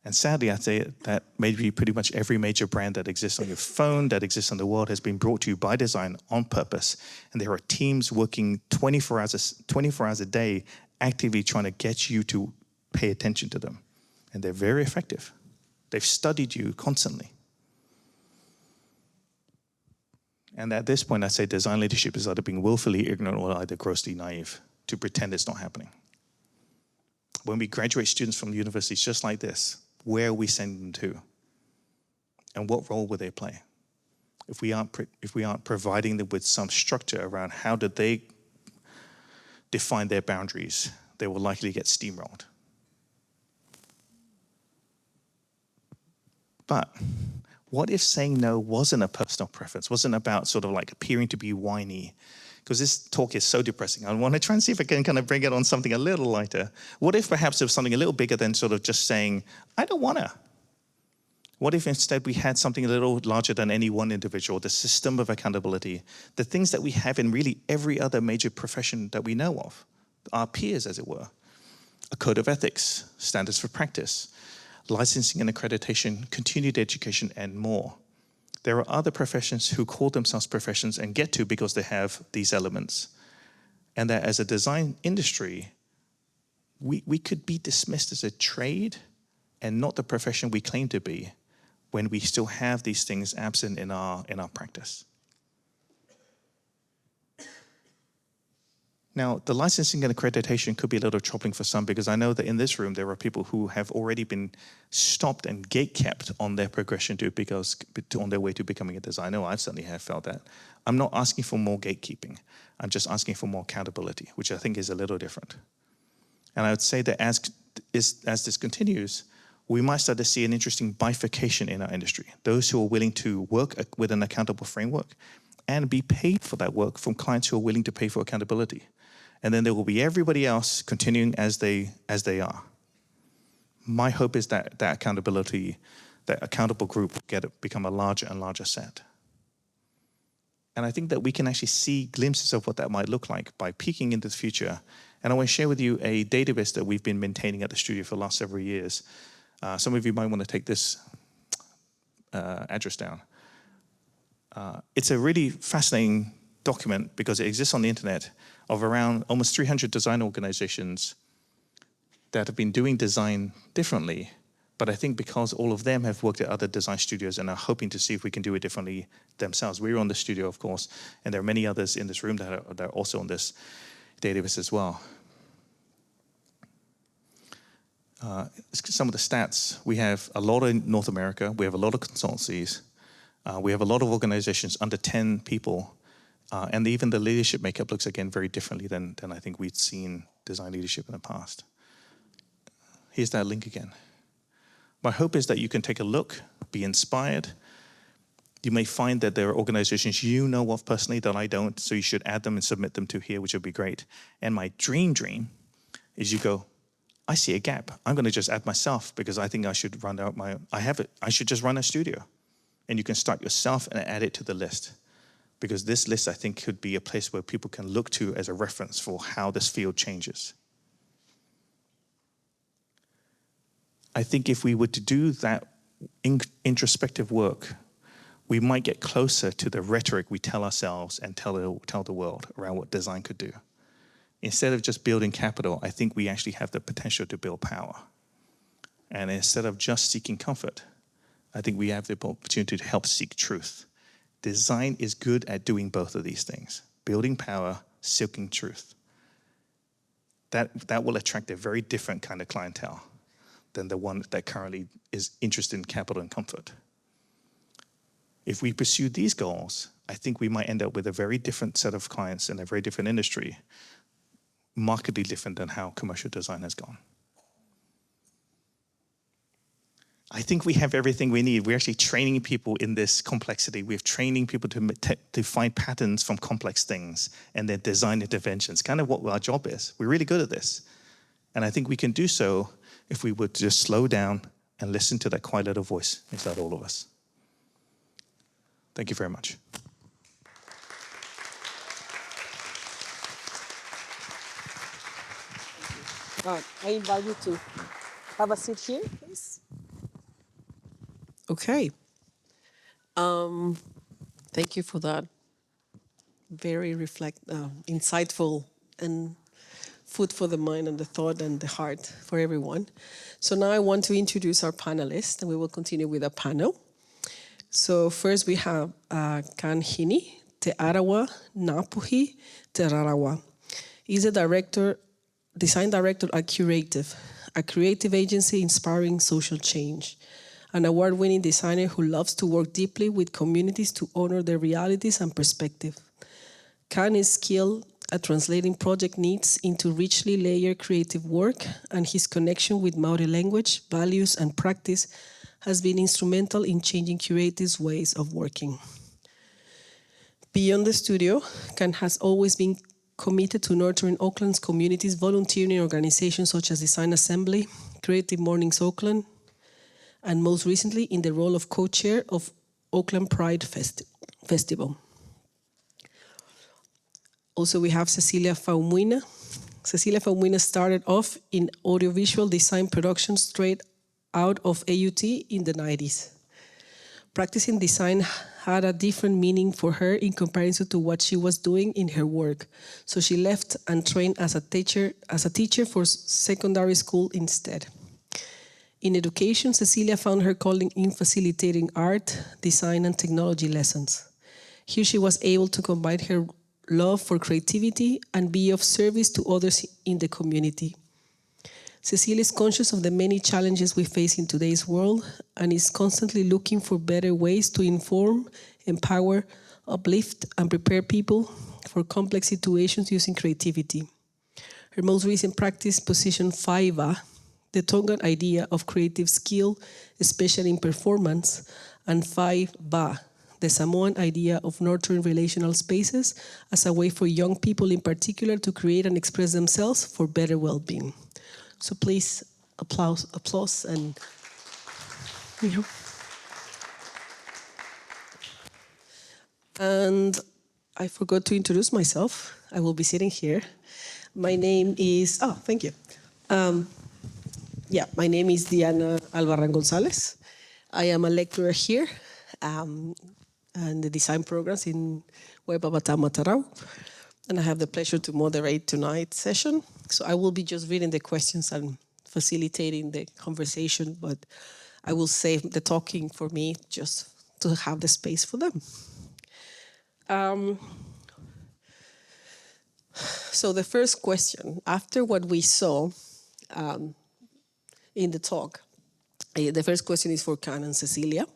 Speaker 5: And sadly, I'd say that maybe pretty much every major brand that exists on your phone, that exists in the world, has been brought to you by design on purpose. And there are teams working 24 hours a day, actively trying to get you to pay attention to them. And they're very effective. They've studied you constantly. And at this point, I say design leadership is either being willfully ignorant or either grossly naive to pretend it's not happening. When we graduate students from universities just like this, where are we sending them to? And what role will they play? If we aren't providing them with some structure around how did they define their boundaries, they will likely get steamrolled. But what if saying no wasn't a personal preference, wasn't about sort of like appearing to be whiny? Because this talk is so depressing. I want to try and see if I can kind of bring it on something a little lighter. What if perhaps it was something a little bigger than sort of just saying, I don't want to? What if instead we had something a little larger than any one individual, the system of accountability, the things that we have in really every other major profession that we know of, our peers, as it were, a code of ethics, standards for practice, licensing and accreditation, continued education, and more. There are other professions who call themselves professions and get to because they have these elements. And that as a design industry, we could be dismissed as a trade and not the profession we claim to be when we still have these things absent in our practice. Now, the licensing and accreditation could be a little troubling for some, because I know that in this room there are people who have already been stopped and gatekept on their progression on their way to becoming a designer. I certainly have felt that. I'm not asking for more gatekeeping. I'm just asking for more accountability, which I think is a little different. And I would say that as this continues, we might start to see an interesting bifurcation in our industry. Those who are willing to work with an accountable framework and be paid for that work from clients who are willing to pay for accountability. And then there will be everybody else continuing as they are. my hope is that that accountable group will become a larger and larger set. And I think that we can actually see glimpses of what that might look like by peeking into the future. And I want to share with you a database that we've been maintaining at the studio for the last several years. Some of you might want to take this address down. It's a really fascinating document because it exists on the internet of around almost 300 design organizations that have been doing design differently. But I think because all of them have worked at other design studios and are hoping to see if we can do it differently themselves. We're on the studio, of course, and there are many others in this room that are also on this database as well. Some of the stats, we have a lot in North America, we have a lot of consultancies, we have a lot of organizations under 10 people, and even the leadership makeup looks again very differently than I think we'd seen design leadership in the past. Here's that link again. My hope is that you can take a look, be inspired. You may find that there are organizations you know of personally that I don't, so you should add them and submit them to here, which would be great. And my dream is you go, I see a gap. I'm going to just add myself because I think I should run out I should just run a studio. And you can start yourself and add it to the list. Because this list, I think, could be a place where people can look to as a reference for how this field changes. I think if we were to do that introspective work, we might get closer to the rhetoric we tell ourselves and tell the world around what design could do. Instead of just building capital, I think we actually have the potential to build power. And instead of just seeking comfort, I think we have the opportunity to help seek truth. Design is good at doing both of these things, building power, seeking truth. That will attract a very different kind of clientele than the one that currently is interested in capital and comfort. If we pursue these goals, I think we might end up with a very different set of clients in a very different industry, markedly different than how commercial design has gone. I think we have everything we need. We're actually training people in this complexity. We're training people to find patterns from complex things and then design interventions, kind of what our job is. We're really good at this. And I think we can do so if we would just slow down and listen to that quiet little voice inside all of us. Thank you very much.
Speaker 4: I invite you to have a seat here, please. Okay. Thank you for that very insightful and food for the mind and the thought and the heart for everyone. So now I want to introduce our panelists, and we will continue with a panel. So first we have Kan Hini, Te Arawa, Napuhi, Te Rarawa. He's a design director at Curative, a creative agency inspiring social change. An award-winning designer who loves to work deeply with communities to honor their realities and perspective. Kan is skilled at translating project needs into richly layered creative work, and his connection with Maori language, values, and practice has been instrumental in changing Curative's ways of working. Beyond the studio, Kan has always been committed to nurturing Auckland's communities, volunteering in organizations such as Design Assembly, Creative Mornings Auckland, and most recently in the role of co-chair of Auckland Pride Festival. Also, we have Cecilia Faumuina. Cecilia Faumuina started off in audiovisual design production straight out of AUT in the 90s. Practicing design had a different meaning for her in comparison to what she was doing in her work. So she left and trained as a teacher for secondary school instead. In education, Cecilia found her calling in facilitating art, design, and technology lessons. Here she was able to combine her love for creativity and be of service to others in the community. Cecilia is conscious of the many challenges we face in today's world and is constantly looking for better ways to inform, empower, uplift, and prepare people for complex situations using creativity. Her most recent practice positioned Faiva, the Tongan idea of creative skill, especially in performance, and Faiba, the Samoan idea of nurturing relational spaces as a way for young people in particular to create and express themselves for better well-being. So please applause and, you know. And I forgot to introduce myself. I will be sitting here. My name is, thank you. My name is Diana Albarran Gonzalez. I am a lecturer here and the design programs in Waipapa Taumata Rau. And I have the pleasure to moderate tonight's session. So I will be just reading the questions and facilitating the conversation, but I will save the talking for me just to have the space for them. So the first question, after what we saw in the talk, the first question is for Kiana and Cecilia.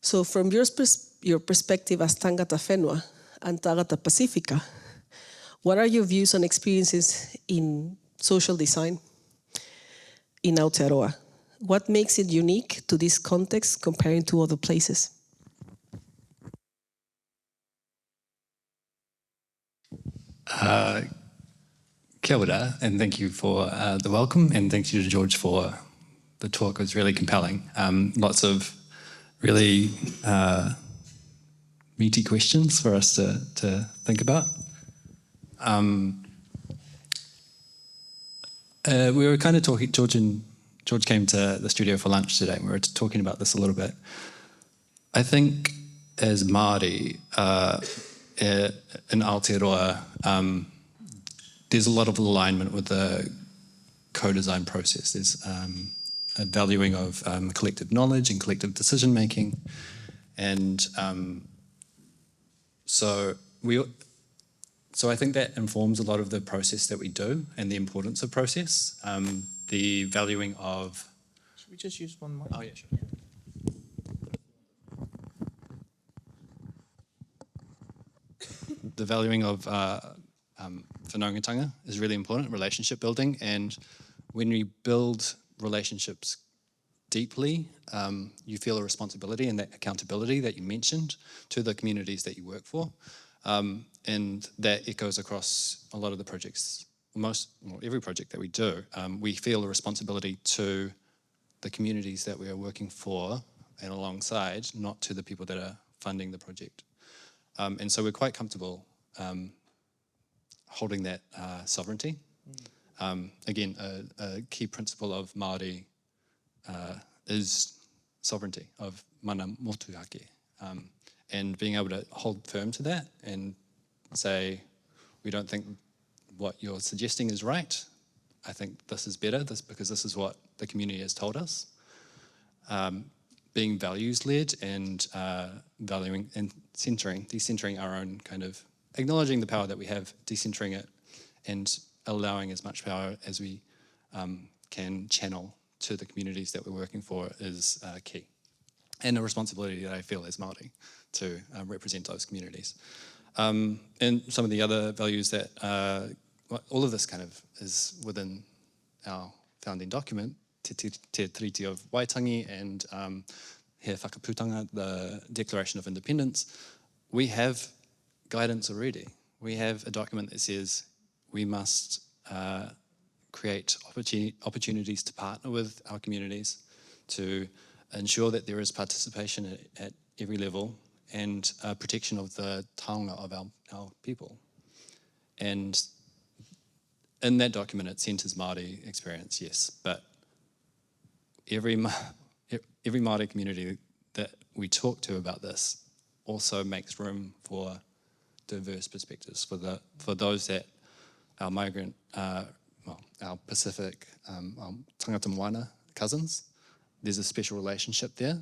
Speaker 4: So from your perspective as Tangata Whenua and Tagata Pacifica, what are your views and experiences in social design in Aotearoa? What makes it unique to this context comparing to other places?
Speaker 1: Kia ora, and thank you for the welcome, and thank you to George for the talk. It was really compelling. Lots of really meaty questions for us to think about. We were kind of talking, George came to the studio for lunch today, and we were talking about this a little bit. I think as Māori in Aotearoa, there's a lot of alignment with the co-design process. There's a valuing of collective knowledge and collective decision making, and so I think that informs a lot of the process that we do and the importance of process. The valuing of.
Speaker 5: Should we just use one mic?
Speaker 1: Oh yeah, sure. The valuing of whanaungatanga is really important, relationship building, and when we build relationships deeply, you feel a responsibility and that accountability that you mentioned to the communities that you work for, and that echoes across a lot of the projects, every project that we do. We feel a responsibility to the communities that we are working for and alongside, not to the people that are funding the project. And so we're quite comfortable holding that sovereignty. Again, a key principle of Māori is sovereignty, of mana motuake, and being able to hold firm to that and say, we don't think what you're suggesting is right. I think this is better, because this is what the community has told us. Being values-led and valuing and decentering our own kind of, acknowledging the power that we have, decentering it, and allowing as much power as we can channel to the communities that we're working for is key. And a responsibility that I feel as Māori to represent those communities. And some of the other values that, all of this kind of is within our founding document, Te Tiriti of Waitangi and He Whakaputanga, the Declaration of Independence. We have guidance already. We have a document that says we must create opportunities to partner with our communities, to ensure that there is participation at every level, and protection of the taonga of our people. And in that document, it centres Māori experience, yes, but every Māori community that we talk to about this also makes room for diverse perspectives, for those that our migrant, our Pacific, our tangata moana cousins. There's a special relationship there.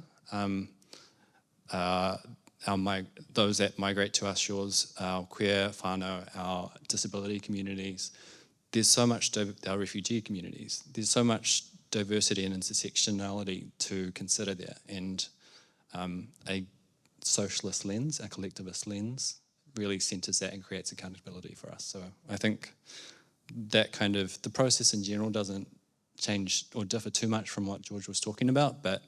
Speaker 1: Those that migrate to our shores, our queer whānau, our disability communities. There's so much, our refugee communities. There's so much diversity and intersectionality to consider there, and a socialist lens, a collectivist lens, really centres that and creates accountability for us. So I think that kind of, the process in general doesn't change or differ too much from what George was talking about, but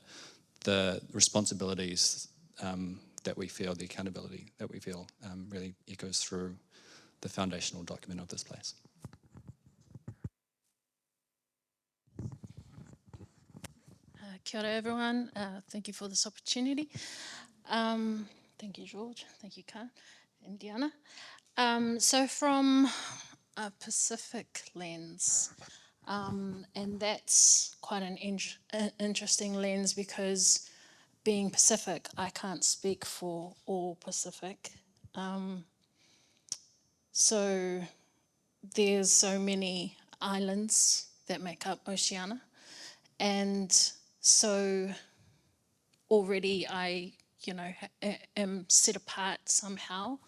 Speaker 1: the responsibilities that we feel, the accountability that we feel really echoes through the foundational document of this place.
Speaker 6: Kia ora everyone, thank you for this opportunity. Thank you George, thank you Kaan and Diana. So from a Pacific lens, and that's quite an interesting lens because being Pacific, I can't speak for all Pacific. So there's so many islands that make up Oceania, and so already I, am set apart somehow.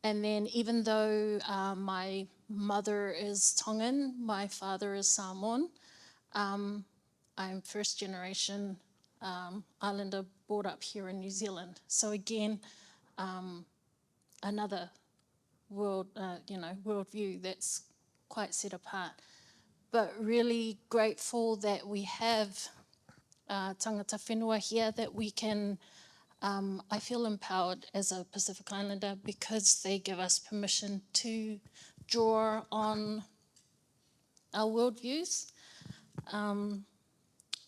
Speaker 6: And then even though my mother is Tongan, my father is Samoan, I'm first generation islander brought up here in New Zealand. So again, another worldview that's quite set apart. But really grateful that we have tangata whenua here that we can, I feel empowered as a Pacific Islander because they give us permission to draw on our worldviews.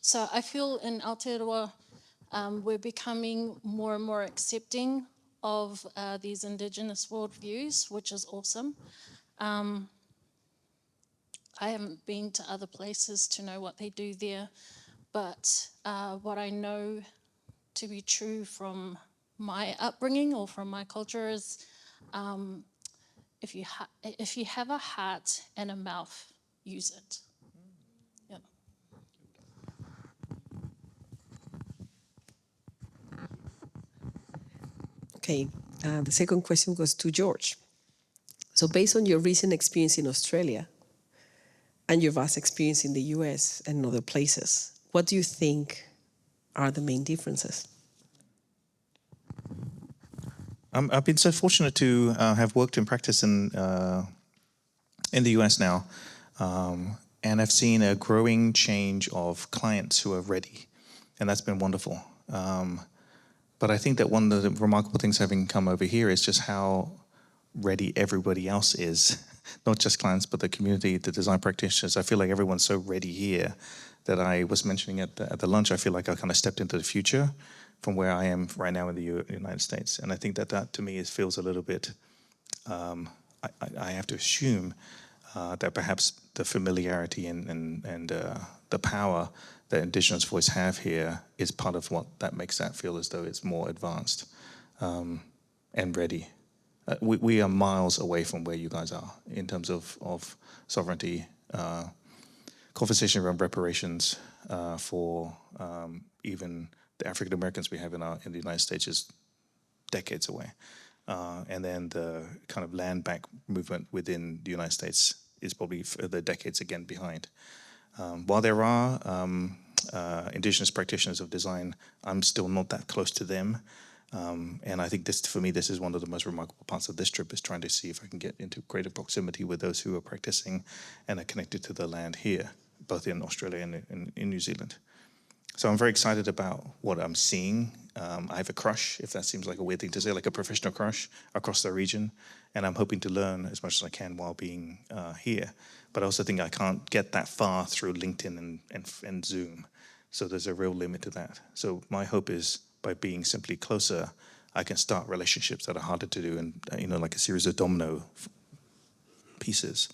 Speaker 6: So I feel in Aotearoa we're becoming more and more accepting of these Indigenous worldviews, which is awesome. I haven't been to other places to know what they do there, but what I know to be true from my upbringing or from my culture is if you have a heart and a mouth, use it. Yeah.
Speaker 4: Okay, the second question goes to George. So based on your recent experience in Australia and your vast experience in the US and other places, what do you think are the main differences?
Speaker 5: I've been so fortunate to have worked and practiced in the US now, and I've seen a growing change of clients who are ready, and that's been wonderful. But I think that one of the remarkable things having come over here is just how ready everybody else is, not just clients, but the community, the design practitioners. I feel like everyone's so ready here that I was mentioning at the lunch, I feel like I kind of stepped into the future from where I am right now in the United States. And I think that to me feels a little bit, I have to assume that perhaps the familiarity and the power that Indigenous voice have here is part of what that makes that feel as though it's more advanced and ready. We are miles away from where you guys are in terms of sovereignty, conversation around reparations for even the African Americans we have in the United States is decades away. And then the kind of land back movement within the United States is probably further decades again behind. While there are Indigenous practitioners of design, I'm still not that close to them. And I think for me, this is one of the most remarkable parts of this trip, is trying to see if I can get into greater proximity with those who are practicing and are connected to the land here, both in Australia and in New Zealand. So I'm very excited about what I'm seeing. I have a crush, if that seems like a weird thing to say, like a professional crush across the region. And I'm hoping to learn as much as I can while being here. But I also think I can't get that far through LinkedIn and Zoom. So there's a real limit to that. So my hope is by being simply closer, I can start relationships that are harder to do. And, like a series of domino pieces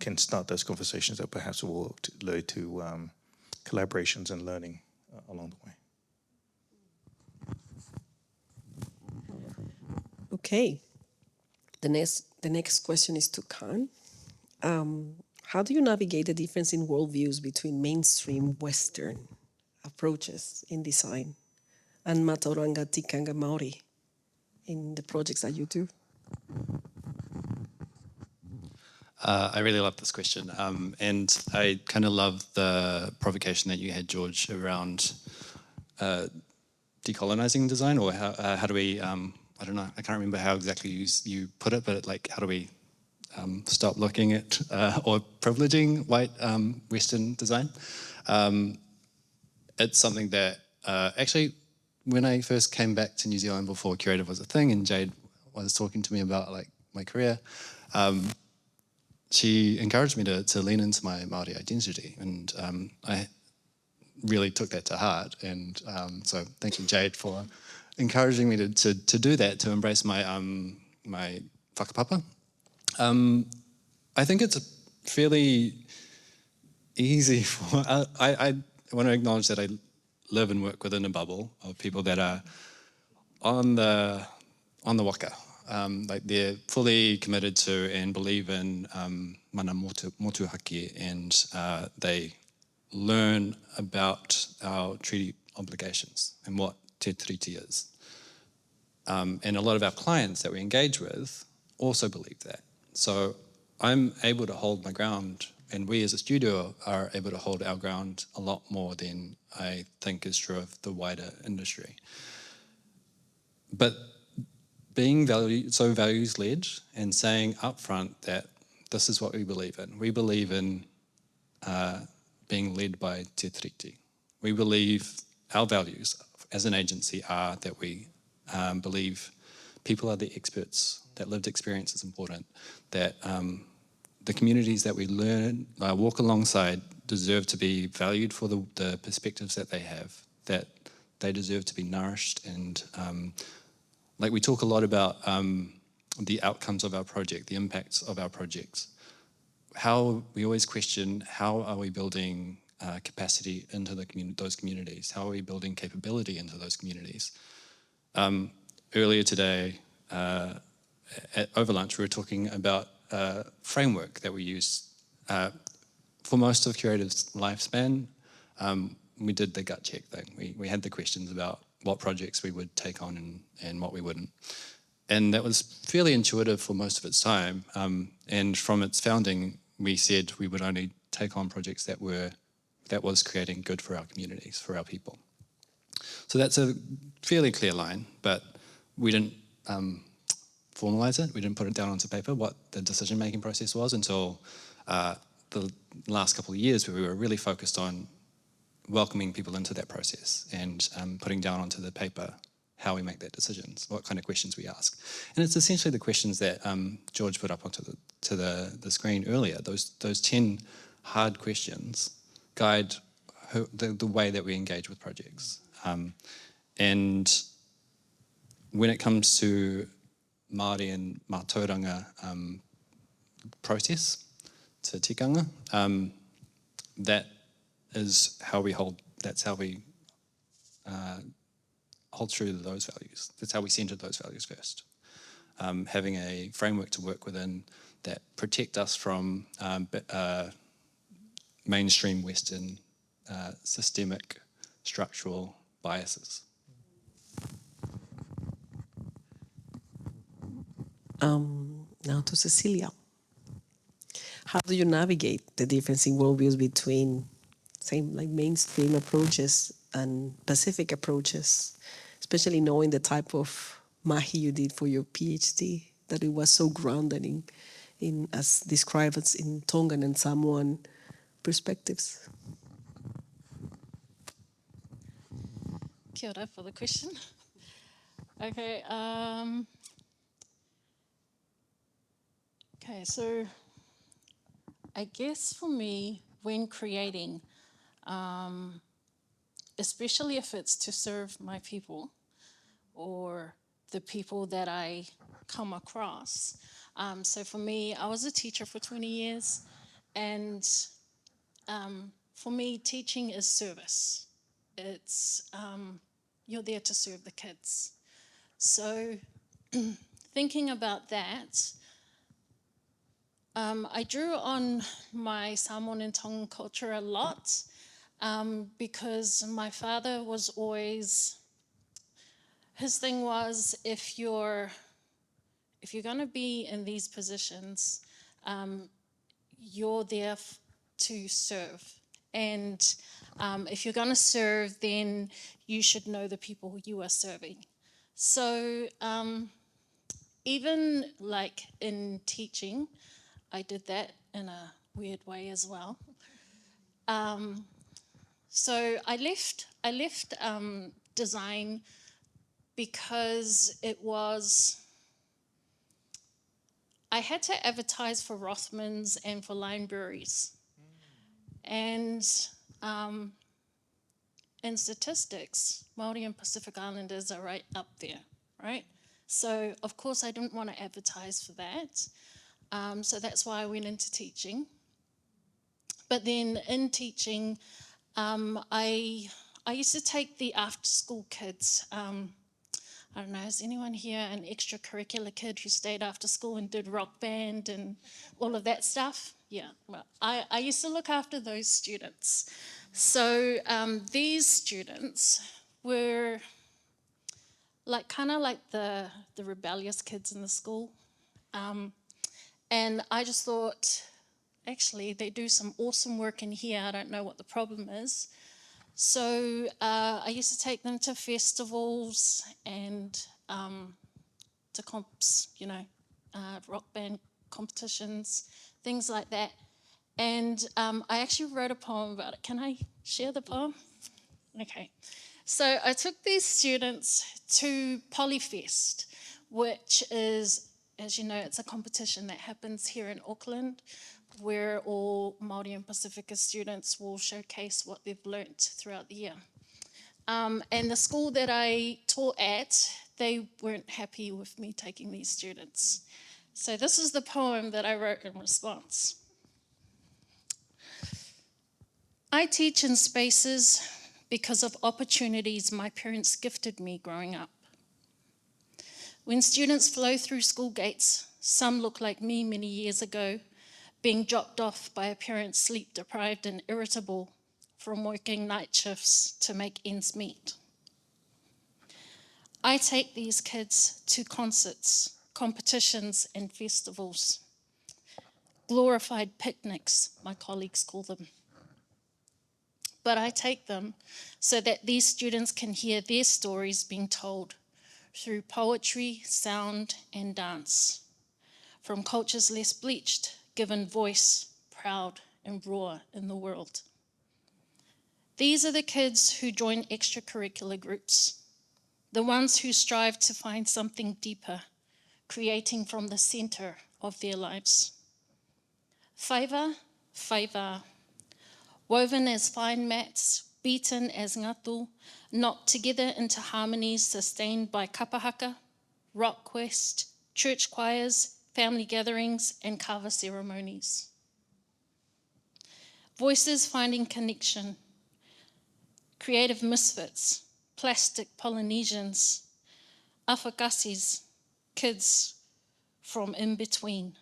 Speaker 5: can start those conversations that perhaps will lead to collaborations and learning along the way.
Speaker 4: Okay. The next question is to Kaan. How do you navigate the difference in worldviews between mainstream Western approaches in design and Matauranga Tikanga Maori in the projects that you do?
Speaker 1: I really love this question, and I kind of love the provocation that you had, George, around decolonizing design, or how do we, I don't know, I can't remember how exactly you put it, but like, how do we stop looking at or privileging white Western design? It's something that actually, when I first came back to New Zealand before curative was a thing, and Jade was talking to me about like my career, she encouraged me to lean into my Māori identity, and really took that to heart. And so thank you, Jade, for encouraging me to do that, to embrace my my whakapapa. I think it's fairly easy for, I want to acknowledge that I live and work within a bubble of people that are on the waka. Like they're fully committed to and believe in mana motuhake, and they learn about our treaty obligations and what te treaty is. And a lot of our clients that we engage with also believe that. So I'm able to hold my ground, and we as a studio are able to hold our ground a lot more than I think is true of the wider industry. But being values-led and saying upfront that this is what we believe in. We believe in being led by te treaty. We believe our values as an agency are that we believe people are the experts, that lived experience is important, that the communities that we walk alongside deserve to be valued for the perspectives that they have, that they deserve to be nourished, and like we talk a lot about the outcomes of our project, the impacts of our projects. How we always question, how are we building capacity into those communities? How are we building capability into those communities? Earlier today, over lunch, we were talking about a framework that we use for most of Curative's lifespan. We did the gut check thing. We had the questions about what projects we would take on and what we wouldn't. And that was fairly intuitive for most of its time. And from its founding, we said we would only take on projects that was creating good for our communities, for our people. So that's a fairly clear line, but we didn't formalize it. We didn't put it down onto paper, what the decision-making process was, until the last couple of years, where we were really focused on welcoming people into that process and putting down onto the paper how we make that decisions, what kind of questions we ask. And it's essentially the questions that George put up onto the screen earlier. Those 10 hard questions guide the way that we engage with projects. And when it comes to Māori and Mātauranga process, te tikanga, that is how we hold true to those values. That's how we centered those values first. Having a framework to work within that protect us from mainstream Western systemic structural biases.
Speaker 4: Now to Cecilia. How do you navigate the difference in worldviews between same like mainstream approaches and Pacific approaches, especially knowing the type of mahi you did for your PhD, that it was so grounded in as described as in Tongan and Samoan perspectives?
Speaker 6: Kia ora for the question. Okay. Okay, so I guess for me, when creating, especially if it's to serve my people or the people that I come across. So for me, I was a teacher for 20 years, and for me, teaching is service. It's, you're there to serve the kids. So thinking about that, I drew on my Samoan and Tongan culture a lot because my father was always, his thing was, if you're going to be in these positions, you're there to serve. And if you're going to serve, then you should know the people who you are serving. So even like in teaching, I did that in a weird way as well. So I left design because I had to advertise for Rothmans and for Lion Breweries. And in statistics, Māori and Pacific Islanders are right up there, right? So of course I didn't want to advertise for that. So that's why I went into teaching. But then in teaching, I used to take the after-school kids. I don't know, is anyone here an extracurricular kid who stayed after school and did rock band and all of that stuff? Yeah, well, I used to look after those students. So these students were kind of like the rebellious kids in the school. And I just thought, actually, they do some awesome work in here. I don't know what the problem is. So I used to take them to festivals and to comps, rock band competitions, things like that. And I actually wrote a poem about it. Can I share the poem? Okay. So I took these students to Polyfest, which is, as you know, it's a competition that happens here in Auckland, where all Māori and Pasifika students will showcase what they've learnt throughout the year. And the school that I taught at, they weren't happy with me taking these students. So this is the poem that I wrote in response. I teach in spaces because of opportunities my parents gifted me growing up. When students flow through school gates, some look like me many years ago, being dropped off by a parent sleep-deprived and irritable from working night shifts to make ends meet. I take these kids to concerts, competitions, and festivals. Glorified picnics, my colleagues call them. But I take them so that these students can hear their stories being told through poetry, sound, and dance. From cultures less bleached, given voice, proud, and raw in the world. These are the kids who join extracurricular groups, the ones who strive to find something deeper, creating from the center of their lives. Whaiva, whaiva, woven as fine mats, beaten as ngatu, knocked together into harmonies sustained by kapahaka, rock quest, church choirs, family gatherings, and kava ceremonies. Voices finding connection, creative misfits, plastic Polynesians, Afakasis, kids from in between,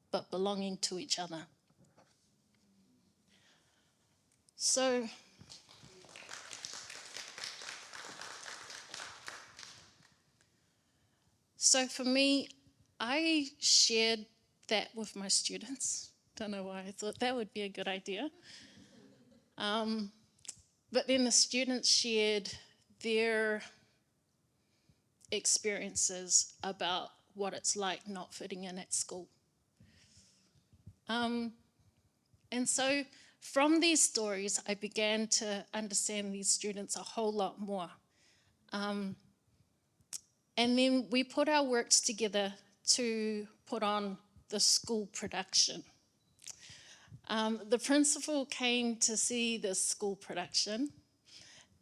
Speaker 6: but belonging to each other. So, for me, I shared that with my students. Don't know why I thought that would be a good idea. But then the students shared their experiences about what it's like not fitting in at school. And so from these stories, I began to understand these students a whole lot more. And then we put our works together to put on the school production. The principal came to see this school production,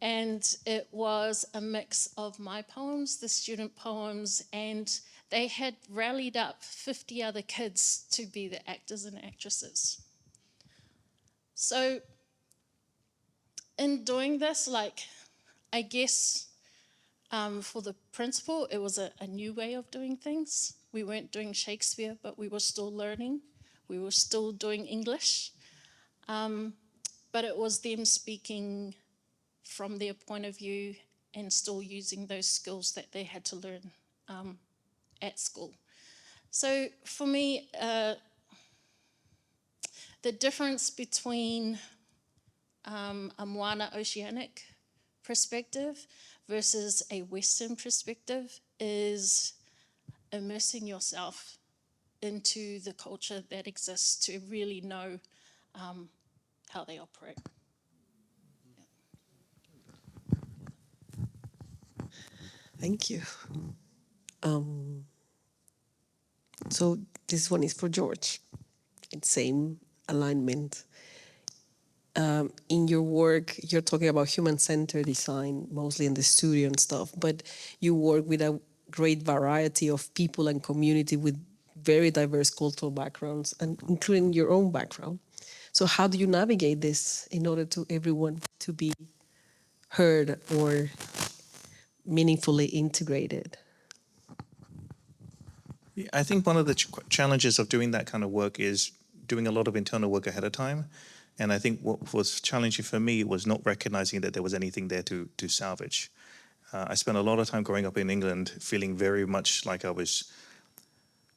Speaker 6: and it was a mix of my poems, the student poems, and they had rallied up 50 other kids to be the actors and actresses. So in doing this, I guess for the principal, it was a new way of doing things. We weren't doing Shakespeare, but we were still learning. We were still doing English. But it was them speaking from their point of view and still using those skills that they had to learn at school. So for me, the difference between a Moana Oceanic perspective versus a Western perspective is immersing yourself into the culture that exists to really know how they operate.
Speaker 4: Thank you. So this one is for George. It's same alignment. in your work, you're talking about human-centered design, mostly in the studio and stuff, but you work with a great variety of people and community with very diverse cultural backgrounds, and including your own background. So how do you navigate this in order to everyone to be heard or meaningfully integrated?
Speaker 5: Yeah, I think one of the challenges of doing that kind of work is doing a lot of internal work ahead of time. And I think what was challenging for me was not recognizing that there was anything there to salvage. I spent a lot of time growing up in England feeling very much like I was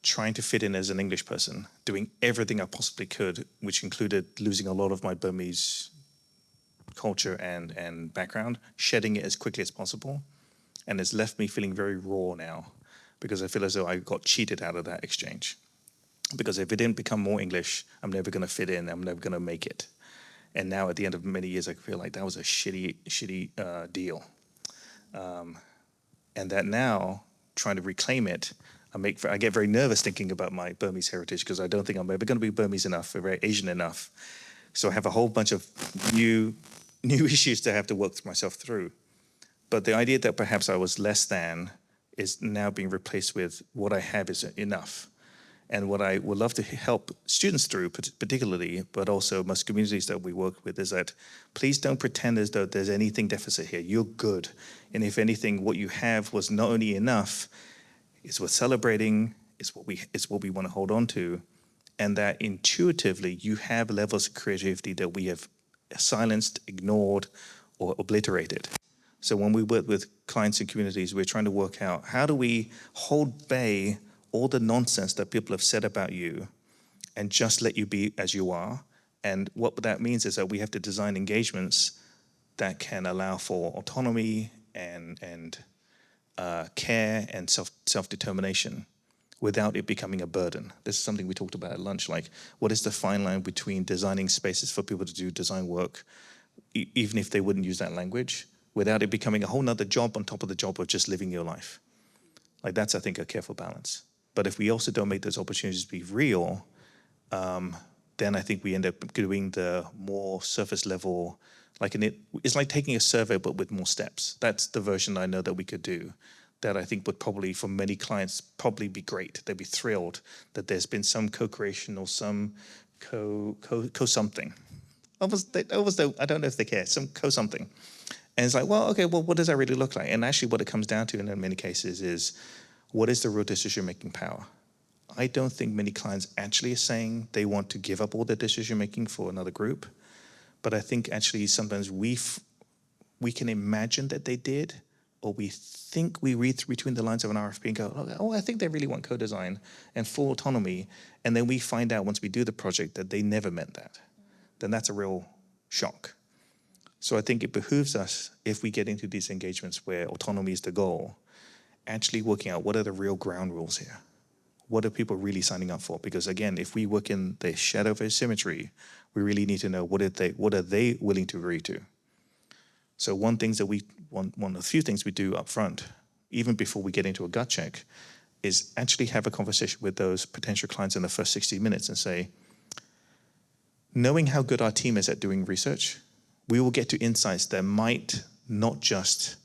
Speaker 5: trying to fit in as an English person, doing everything I possibly could, which included losing a lot of my Burmese culture and background, shedding it as quickly as possible. And it's left me feeling very raw now, because I feel as though I got cheated out of that exchange. Because if it didn't become more English, I'm never going to fit in, I'm never going to make it. And now at the end of many years, I feel like that was a shitty deal. And that now, trying to reclaim it, I get very nervous thinking about my Burmese heritage, because I don't think I'm ever going to be Burmese enough, or very Asian enough. So I have a whole bunch of new issues to have to work myself through. But the idea that perhaps I was less than is now being replaced with what I have is enough. And what I would love to help students through, particularly, but also most communities that we work with, is that please don't pretend as though there's anything deficit here. You're good. And if anything, what you have was not only enough, it's worth celebrating, it's what we want to hold on to, and that intuitively you have levels of creativity that we have silenced, ignored, or obliterated. So when we work with clients and communities, we're trying to work out how do we hold bay all the nonsense that people have said about you and just let you be as you are. And what that means is that we have to design engagements that can allow for autonomy and care and self-determination without it becoming a burden. This is something we talked about at lunch, like what is the fine line between designing spaces for people to do design work, even if they wouldn't use that language, without it becoming a whole nother job on top of the job of just living your life. Like that's, I think, a careful balance. But if we also don't make those opportunities be real, then I think we end up doing the more surface level, it's like taking a survey but with more steps. That's the version I know that we could do, that I think would probably, for many clients, probably be great. They'd be thrilled that there's been some co-creation or some co-something. Almost, I don't know if they care, some co-something. And it's like, well, okay, well, what does that really look like? And actually what it comes down to in many cases is, what is the real decision-making power? I don't think many clients actually are saying they want to give up all their decision-making for another group. But I think actually sometimes we can imagine that they did, or we think we read between the lines of an RFP and go, oh, I think they really want co-design and full autonomy. And then we find out once we do the project that they never meant that. Then that's a real shock. So I think it behooves us, if we get into these engagements where autonomy is the goal, actually working out what are the real ground rules here. What are people really signing up for? Because again, if we work in the shadow of asymmetry, we really need to know what are they willing to agree to. So one of the few things we do up front, even before we get into a gut check, is actually have a conversation with those potential clients in the first 60 minutes and say, knowing how good our team is at doing research, we will get to insights that might not just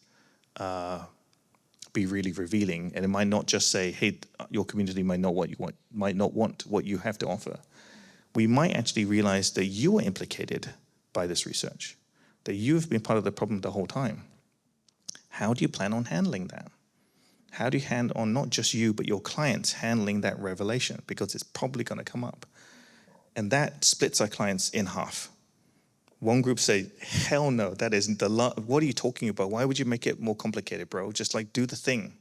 Speaker 5: be really revealing, and it might not just say, hey, your community might not want what you have to offer. We might actually realize that you are implicated by this research, that you have been part of the problem the whole time. How do you plan on handling that? How do you handle on not just you, but your clients handling that revelation? Because it's probably going to come up. And that splits our clients in half. One group say, hell no, that isn't what are you talking about? Why would you make it more complicated, bro? Just like do the thing.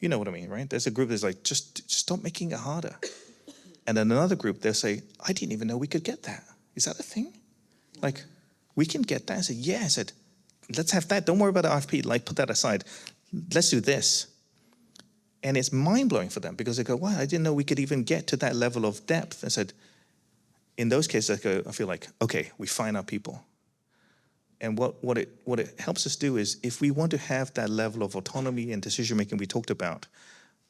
Speaker 5: You know what I mean, right? There's a group that's like, just stop making it harder. And then another group, they'll say, I didn't even know we could get that. Is that a thing? Like, we can get that? I said, yeah. I said, let's have that. Don't worry about the RFP. Like, put that aside. Let's do this. And it's mind-blowing for them because they go, wow, I didn't know we could even get to that level of depth. I said, in those cases, I feel like, okay, we find our people. And what it helps us do is, if we want to have that level of autonomy and decision-making we talked about,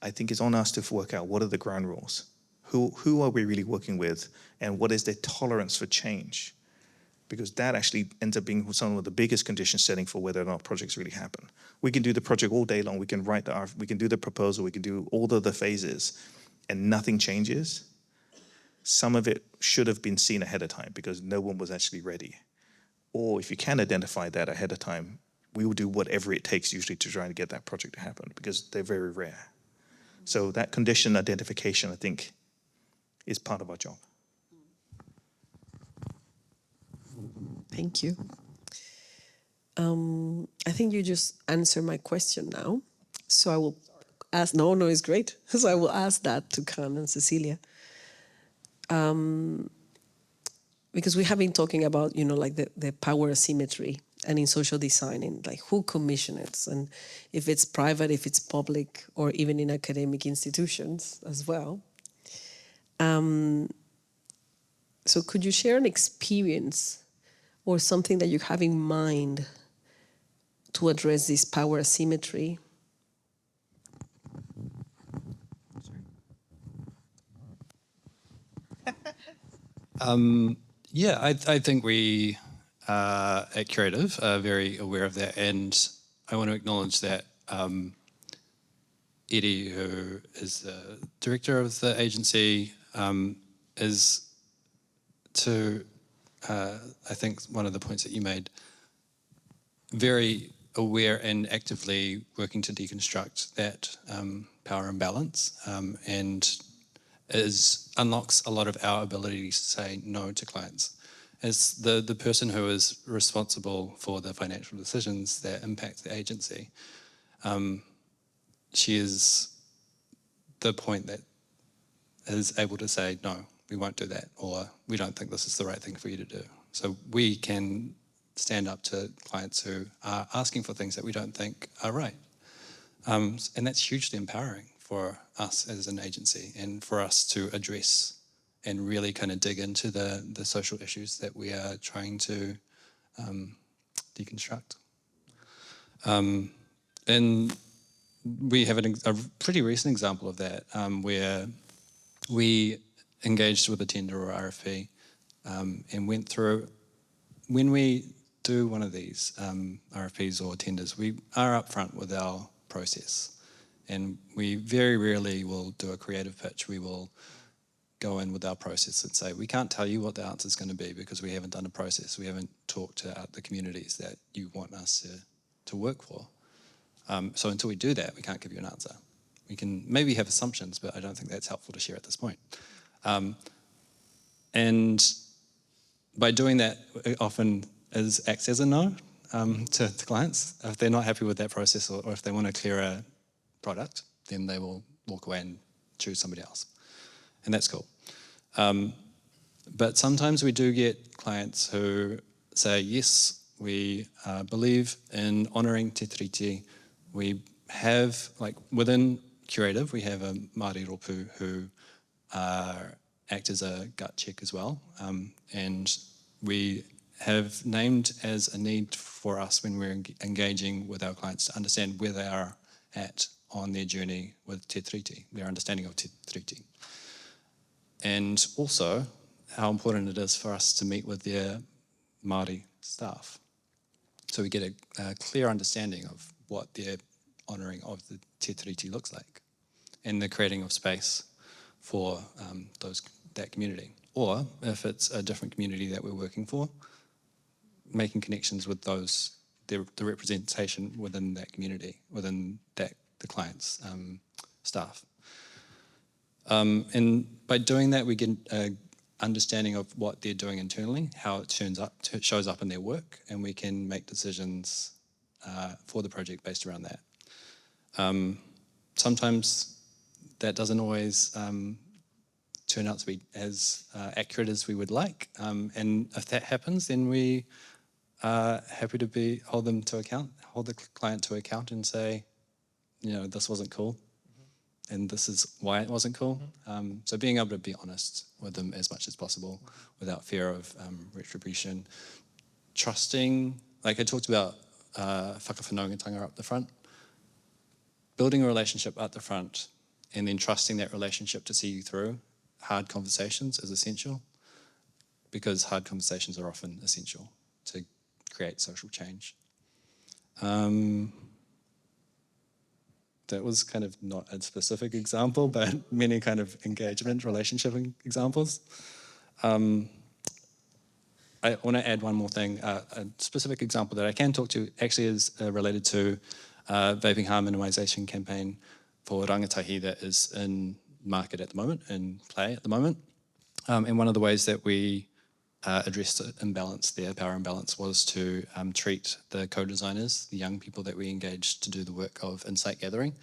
Speaker 5: I think it's on us to work out what are the ground rules. Who are we really working with, and what is their tolerance for change? because that actually ends up being some of the biggest condition setting for whether or not projects really happen. We can do the project all day long. We can write we can do the proposal. We can do all the phases, and nothing changes. Some of it should have been seen ahead of time because no one was actually ready. Or if you can identify that ahead of time, we will do whatever it takes usually to try to get that project to happen because they're very rare. So that condition identification, I think, is part of our job.
Speaker 4: Thank you. I think you just answered my question now. So I will ask, no, it's great. So I will ask that to Kiana and Cecilia. Because we have been talking about, like the power asymmetry and in social design and like who commissions it and if it's private, if it's public, or even in academic institutions as well. So could you share an experience or something that you have in mind to address this power asymmetry?
Speaker 1: Yeah, I think we at Creative are very aware of that, and I want to acknowledge that Eddie, who is the director of the agency, is to, I think one of the points that you made, very aware and actively working to deconstruct that power imbalance and unlocks a lot of our ability to say no to clients. As the person who is responsible for the financial decisions that impact the agency, she is the point that is able to say, no, we won't do that, or we don't think this is the right thing for you to do. So we can stand up to clients who are asking for things that we don't think are right. And that's hugely empowering for us as an agency and for us to address and really kind of dig into the social issues that we are trying to deconstruct. And we have a pretty recent example of that where we engaged with a tender or RFP and went through, when we do one of these RFPs or tenders, we are upfront with our process. And we very rarely will do a creative pitch. We will go in with our process and say, we can't tell you what the answer is going to be because we haven't done a process. We haven't talked to the communities that you want us to work for. So until we do that, we can't give you an answer. We can maybe have assumptions, but I don't think that's helpful to share at this point. And by doing that, it often acts as a no to clients. If they're not happy with that process or if they want a clearer product, then they will walk away and choose somebody else. And that's cool. But sometimes we do get clients who say, yes, we believe in honouring te tiriti. We have, like within Curative, we have a Māori Ropu who act as a gut check as well. And we have named as a need for us when we're engaging with our clients to understand where they are at on their journey with te tiriti, their understanding of te tiriti. And also how important it is for us to meet with their Māori staff. So we get a clear understanding of what their honouring of the te tiriti looks like and the creating of space for that community. Or if it's a different community that we're working for, making connections with the representation within that community, within the client's staff. And by doing that, we get an understanding of what they're doing internally, how it shows up in their work, and we can make decisions for the project based around that. Sometimes that doesn't always turn out to be as accurate as we would like. And if that happens, then we are happy to hold the client to account and say, this wasn't cool. And this is why it wasn't cool. So being able to be honest with them as much as possible without fear of retribution. Trusting, like I talked about whakawhanaungatanga up the front. Building a relationship at the front and then trusting that relationship to see you through hard conversations is essential. because hard conversations are often essential to create social change. That was kind of not a specific example, but many kind of engagement, relationship examples. I want to add one more thing. A specific example that I can talk to actually is related to vaping harm minimisation campaign for rangatahi that is in market at the moment, in play at the moment. And one of the ways that we addressed the imbalance there, power imbalance, was to treat the co-designers, the young people that we engaged to do the work of insight gathering.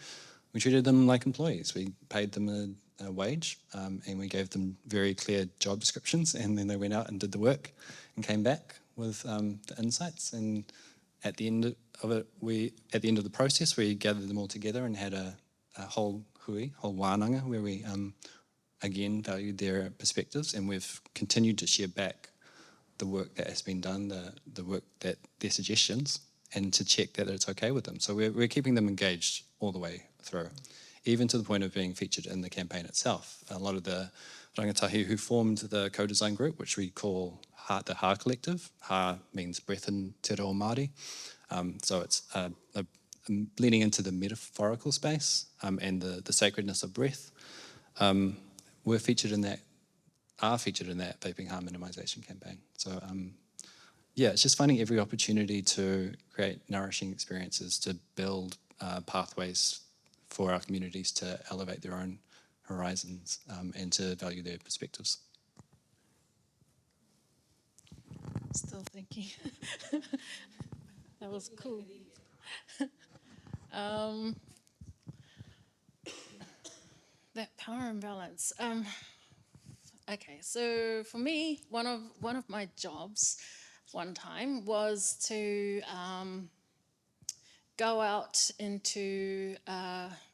Speaker 1: We treated them like employees. We paid them a wage and we gave them very clear job descriptions, and then they went out and did the work and came back with the insights. And at the end of it, at the end of the process, we gathered them all together and had a whole wānanga, where we again valued their perspectives, and we've continued to share back the work that has been done, the work that their suggestions, and to check that it's okay with them. So we're keeping them engaged all the way through, even to the point of being featured in the campaign itself. A lot of the rangatahi who formed the co-design group, which we call the Ha Collective. Ha means breath in Te Reo Māori. So it's leaning into the metaphorical space and the sacredness of breath. Are featured in that vaping harm minimisation campaign. So yeah, it's just finding every opportunity to create nourishing experiences, to build pathways for our communities to elevate their own horizons and to value their perspectives.
Speaker 6: Still thinking. That was cool. That power imbalance. Okay, so for me, one of my jobs one time was to go out into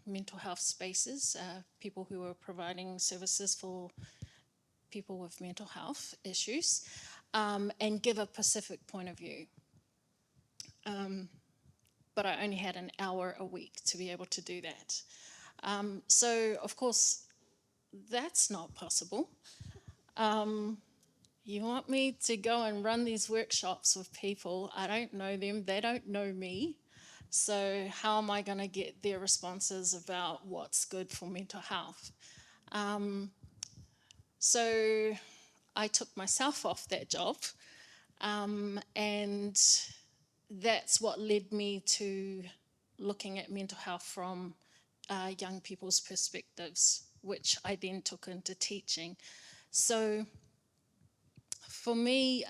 Speaker 6: mental health spaces, people who were providing services for people with mental health issues, and give a Pacific point of view. But I only had an hour a week to be able to do that. So, of course, that's not possible. You want me to go and run these workshops with people, I don't know them, they don't know me. So how am I going to get their responses about what's good for mental health? So I took myself off that job, and that's what led me to looking at mental health from young people's perspectives, which I then took into teaching. So for me,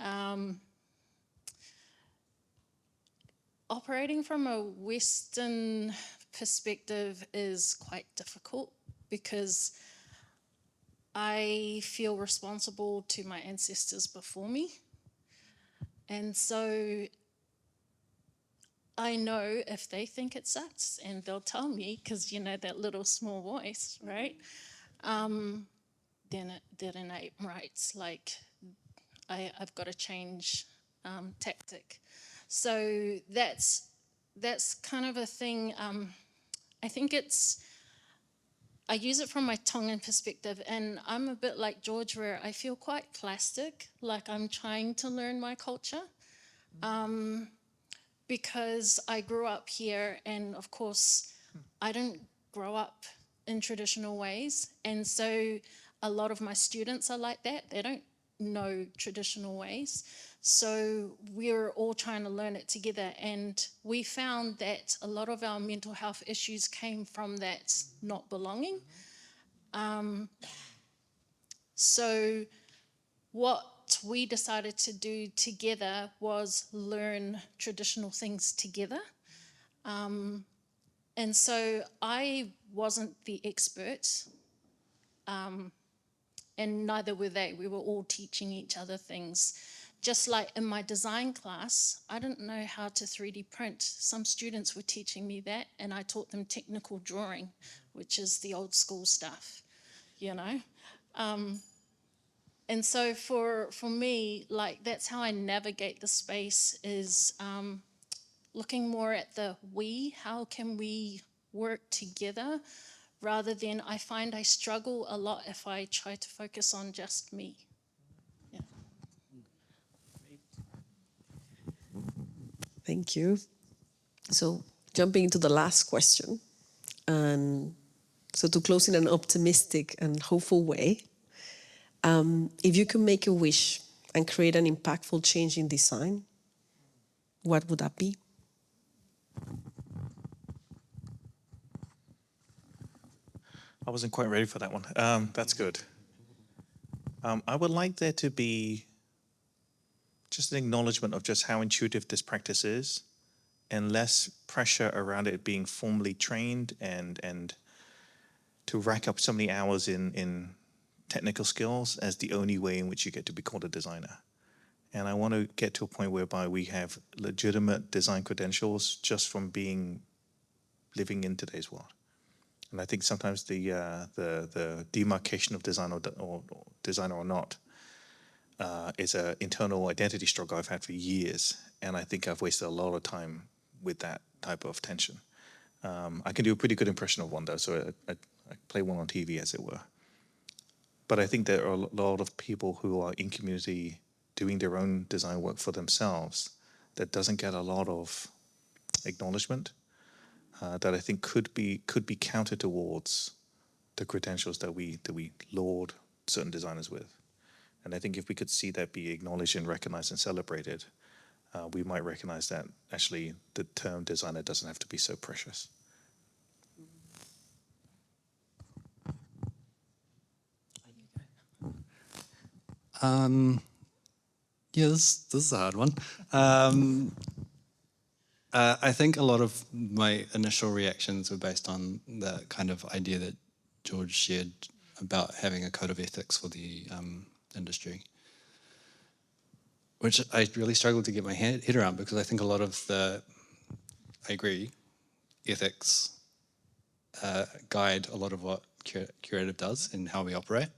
Speaker 6: operating from a Western perspective is quite difficult because I feel responsible to my ancestors before me. And so I know if they think it sucks, and they'll tell me, because you know that little small voice, right? Then it ain't right. Like I've got to change tactic. So that's kind of a thing. I think I use it from my Tongan perspective, and I'm a bit like George, where I feel quite plastic, like I'm trying to learn my culture. Because I grew up here, and of course, I didn't grow up in traditional ways. And so a lot of my students are like that. They don't know traditional ways. So we're all trying to learn it together. And we found that a lot of our mental health issues came from that not belonging. So what we decided to do together was learn traditional things together. And so I wasn't the expert, and neither were they. We were all teaching each other things. Just like in my design class, I didn't know how to 3D print. Some students were teaching me that, and I taught them technical drawing, which is the old school stuff, you know. And so for me, like, that's how I navigate the space, is looking more at the we, how can we work together, rather than I find I struggle a lot if I try to focus on just me. Yeah.
Speaker 4: Thank you. So jumping into the last question, and so to close in an optimistic and hopeful way, if you could make a wish and create an impactful change in design, what would that be?
Speaker 5: I wasn't quite ready for that one. That's good. I would like there to be just an acknowledgement of just how intuitive this practice is, and less pressure around it being formally trained and to rack up so many hours in technical skills as the only way in which you get to be called a designer. And I want to get to a point whereby we have legitimate design credentials just from living in today's world. And I think sometimes the demarcation of design or designer or not is an internal identity struggle I've had for years, and I think I've wasted a lot of time with that type of tension. I can do a pretty good impression of one though, so I play one on TV, as it were. But I think there are a lot of people who are in community doing their own design work for themselves that doesn't get a lot of acknowledgement, that I think could be counted towards the credentials that we laud certain designers with. And I think if we could see that be acknowledged and recognized and celebrated, we might recognize that actually the term designer doesn't have to be so precious.
Speaker 1: Yeah, this is a hard one. I think a lot of my initial reactions were based on the kind of idea that George shared about having a code of ethics for the industry, which I really struggled to get my head around, because I think a lot of I agree, ethics guide a lot of what curative does and how we operate.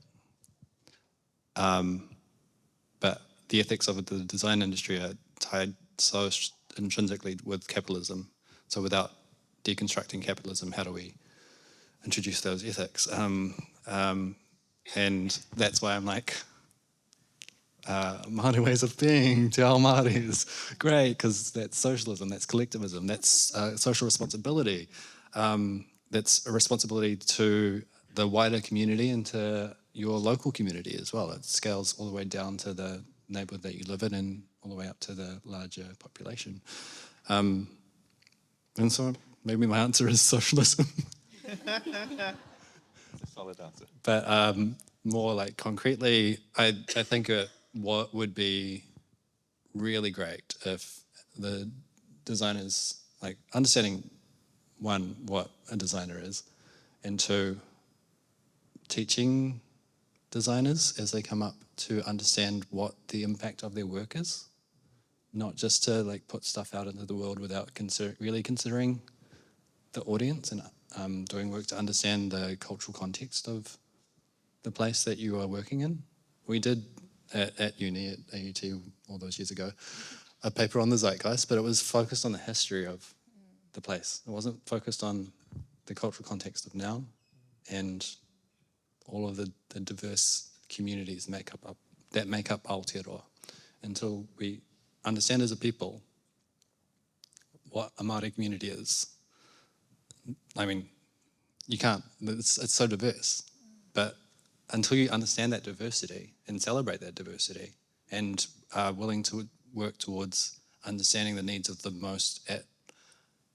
Speaker 1: But the ethics of the design industry are tied so intrinsically with capitalism. So without deconstructing capitalism, how do we introduce those ethics? And that's why I'm like, Māori ways of being, Te Ao Māori is great, because that's socialism, that's collectivism, that's social responsibility. That's a responsibility to the wider community and to your local community as well. It scales all the way down to the neighbourhood that you live in and all the way up to the larger population. And so maybe my answer is socialism.
Speaker 5: That's a solid answer.
Speaker 1: But more like concretely, I think what would be really great if the designers, like understanding, one, what a designer is, and two, teaching designers as they come up to understand what the impact of their work is, not just to like put stuff out into the world without really considering the audience and doing work to understand the cultural context of the place that you are working in. We did at uni at AUT all those years ago a paper on the zeitgeist, but it was focused on the history of the place. It wasn't focused on the cultural context of now and all of the diverse communities that make up Aotearoa, until we understand as a people what a Māori community is. I mean, you can't, it's so diverse, but until you understand that diversity and celebrate that diversity and are willing to work towards understanding the needs of the most at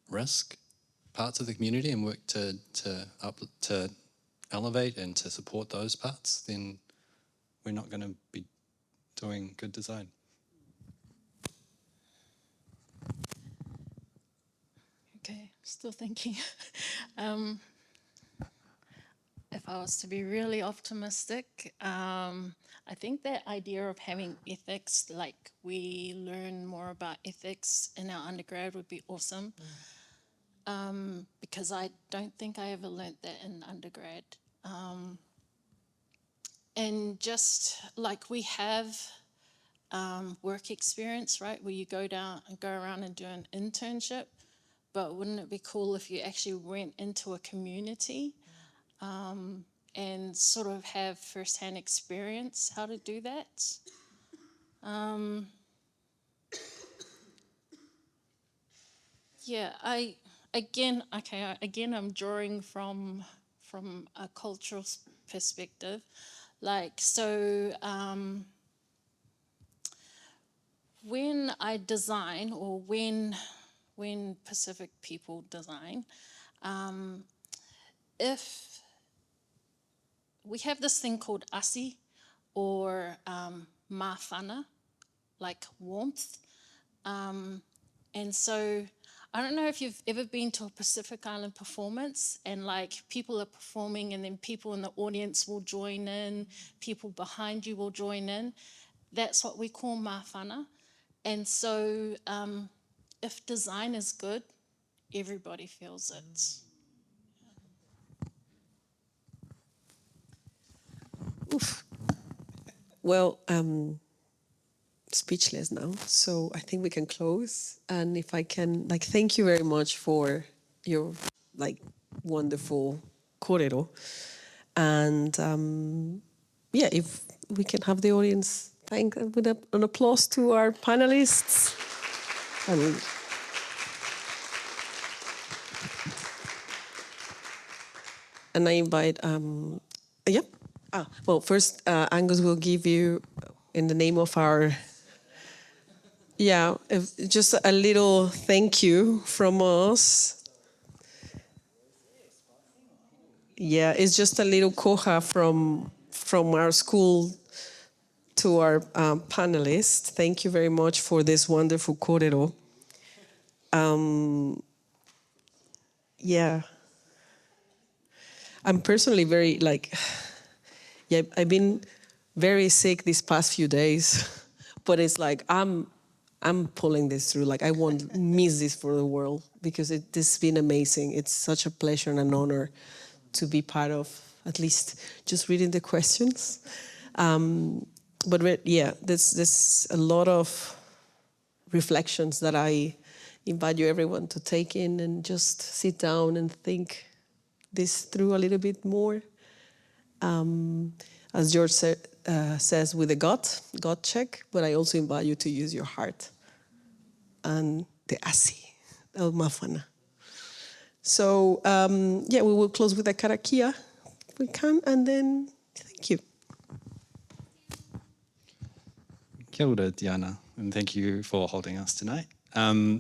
Speaker 1: risk parts of the community and work to elevate and to support those parts, then we're not going to be doing good design.
Speaker 6: Okay, still thinking. If I was to be really optimistic, I think that idea of having ethics, like we learn more about ethics in our undergrad, would be awesome. Because I don't think I ever learnt that in undergrad. And just like we have work experience, right, where you go around and do an internship, but wouldn't it be cool if you actually went into a community and sort of have firsthand experience how to do that? Yeah, again I'm drawing from a cultural perspective. Like, so when I design, or when Pacific people design, if we have this thing called asi, or mawhana, like warmth. And so I don't know if you've ever been to a Pacific Island performance and like people are performing and then people in the audience will join in, people behind you will join in. That's what we call mawhana. And so if design is good, everybody feels it.
Speaker 4: Oof. Well, speechless now. So I think we can close. And if I can, like, thank you very much for your, like, wonderful kōrero. And yeah, if we can have the audience thank with an applause to our panelists. And I invite, yeah. Well, first, Angus will give you, in the name of our, just a little thank you from us. Yeah, it's just a little koha from our school to our panelists. Thank you very much for this wonderful kōrero. Yeah. I'm personally very, like, yeah, I've been very sick these past few days, but it's like I'm pulling this through. Like, I won't miss this for the world, because this has been amazing. It's such a pleasure and an honor to be part of, at least just reading the questions. But yeah, there's a lot of reflections that I invite you everyone to take in and just sit down and think this through a little bit more. As George says, with the gut check, but I also invite you to use your heart and the asi, el mawhana. So yeah, we will close with a karakia if we can, and then thank you.
Speaker 1: Kia ora, Kiana, and thank you for holding us tonight.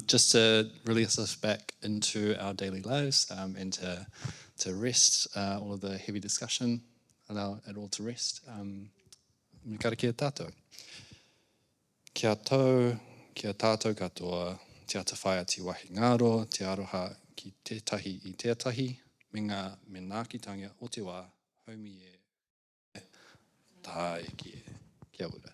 Speaker 1: Just to release us back into our daily lives and to rest all of the heavy discussion, allow it all to rest. Karakia tātou. Kia tātou katoa, te ata whai ati wahi ngaro, te aroha ki tētahi I tētahi, me ngā menakitanga o te wā, haumi e, tā e ki e. Kia ora.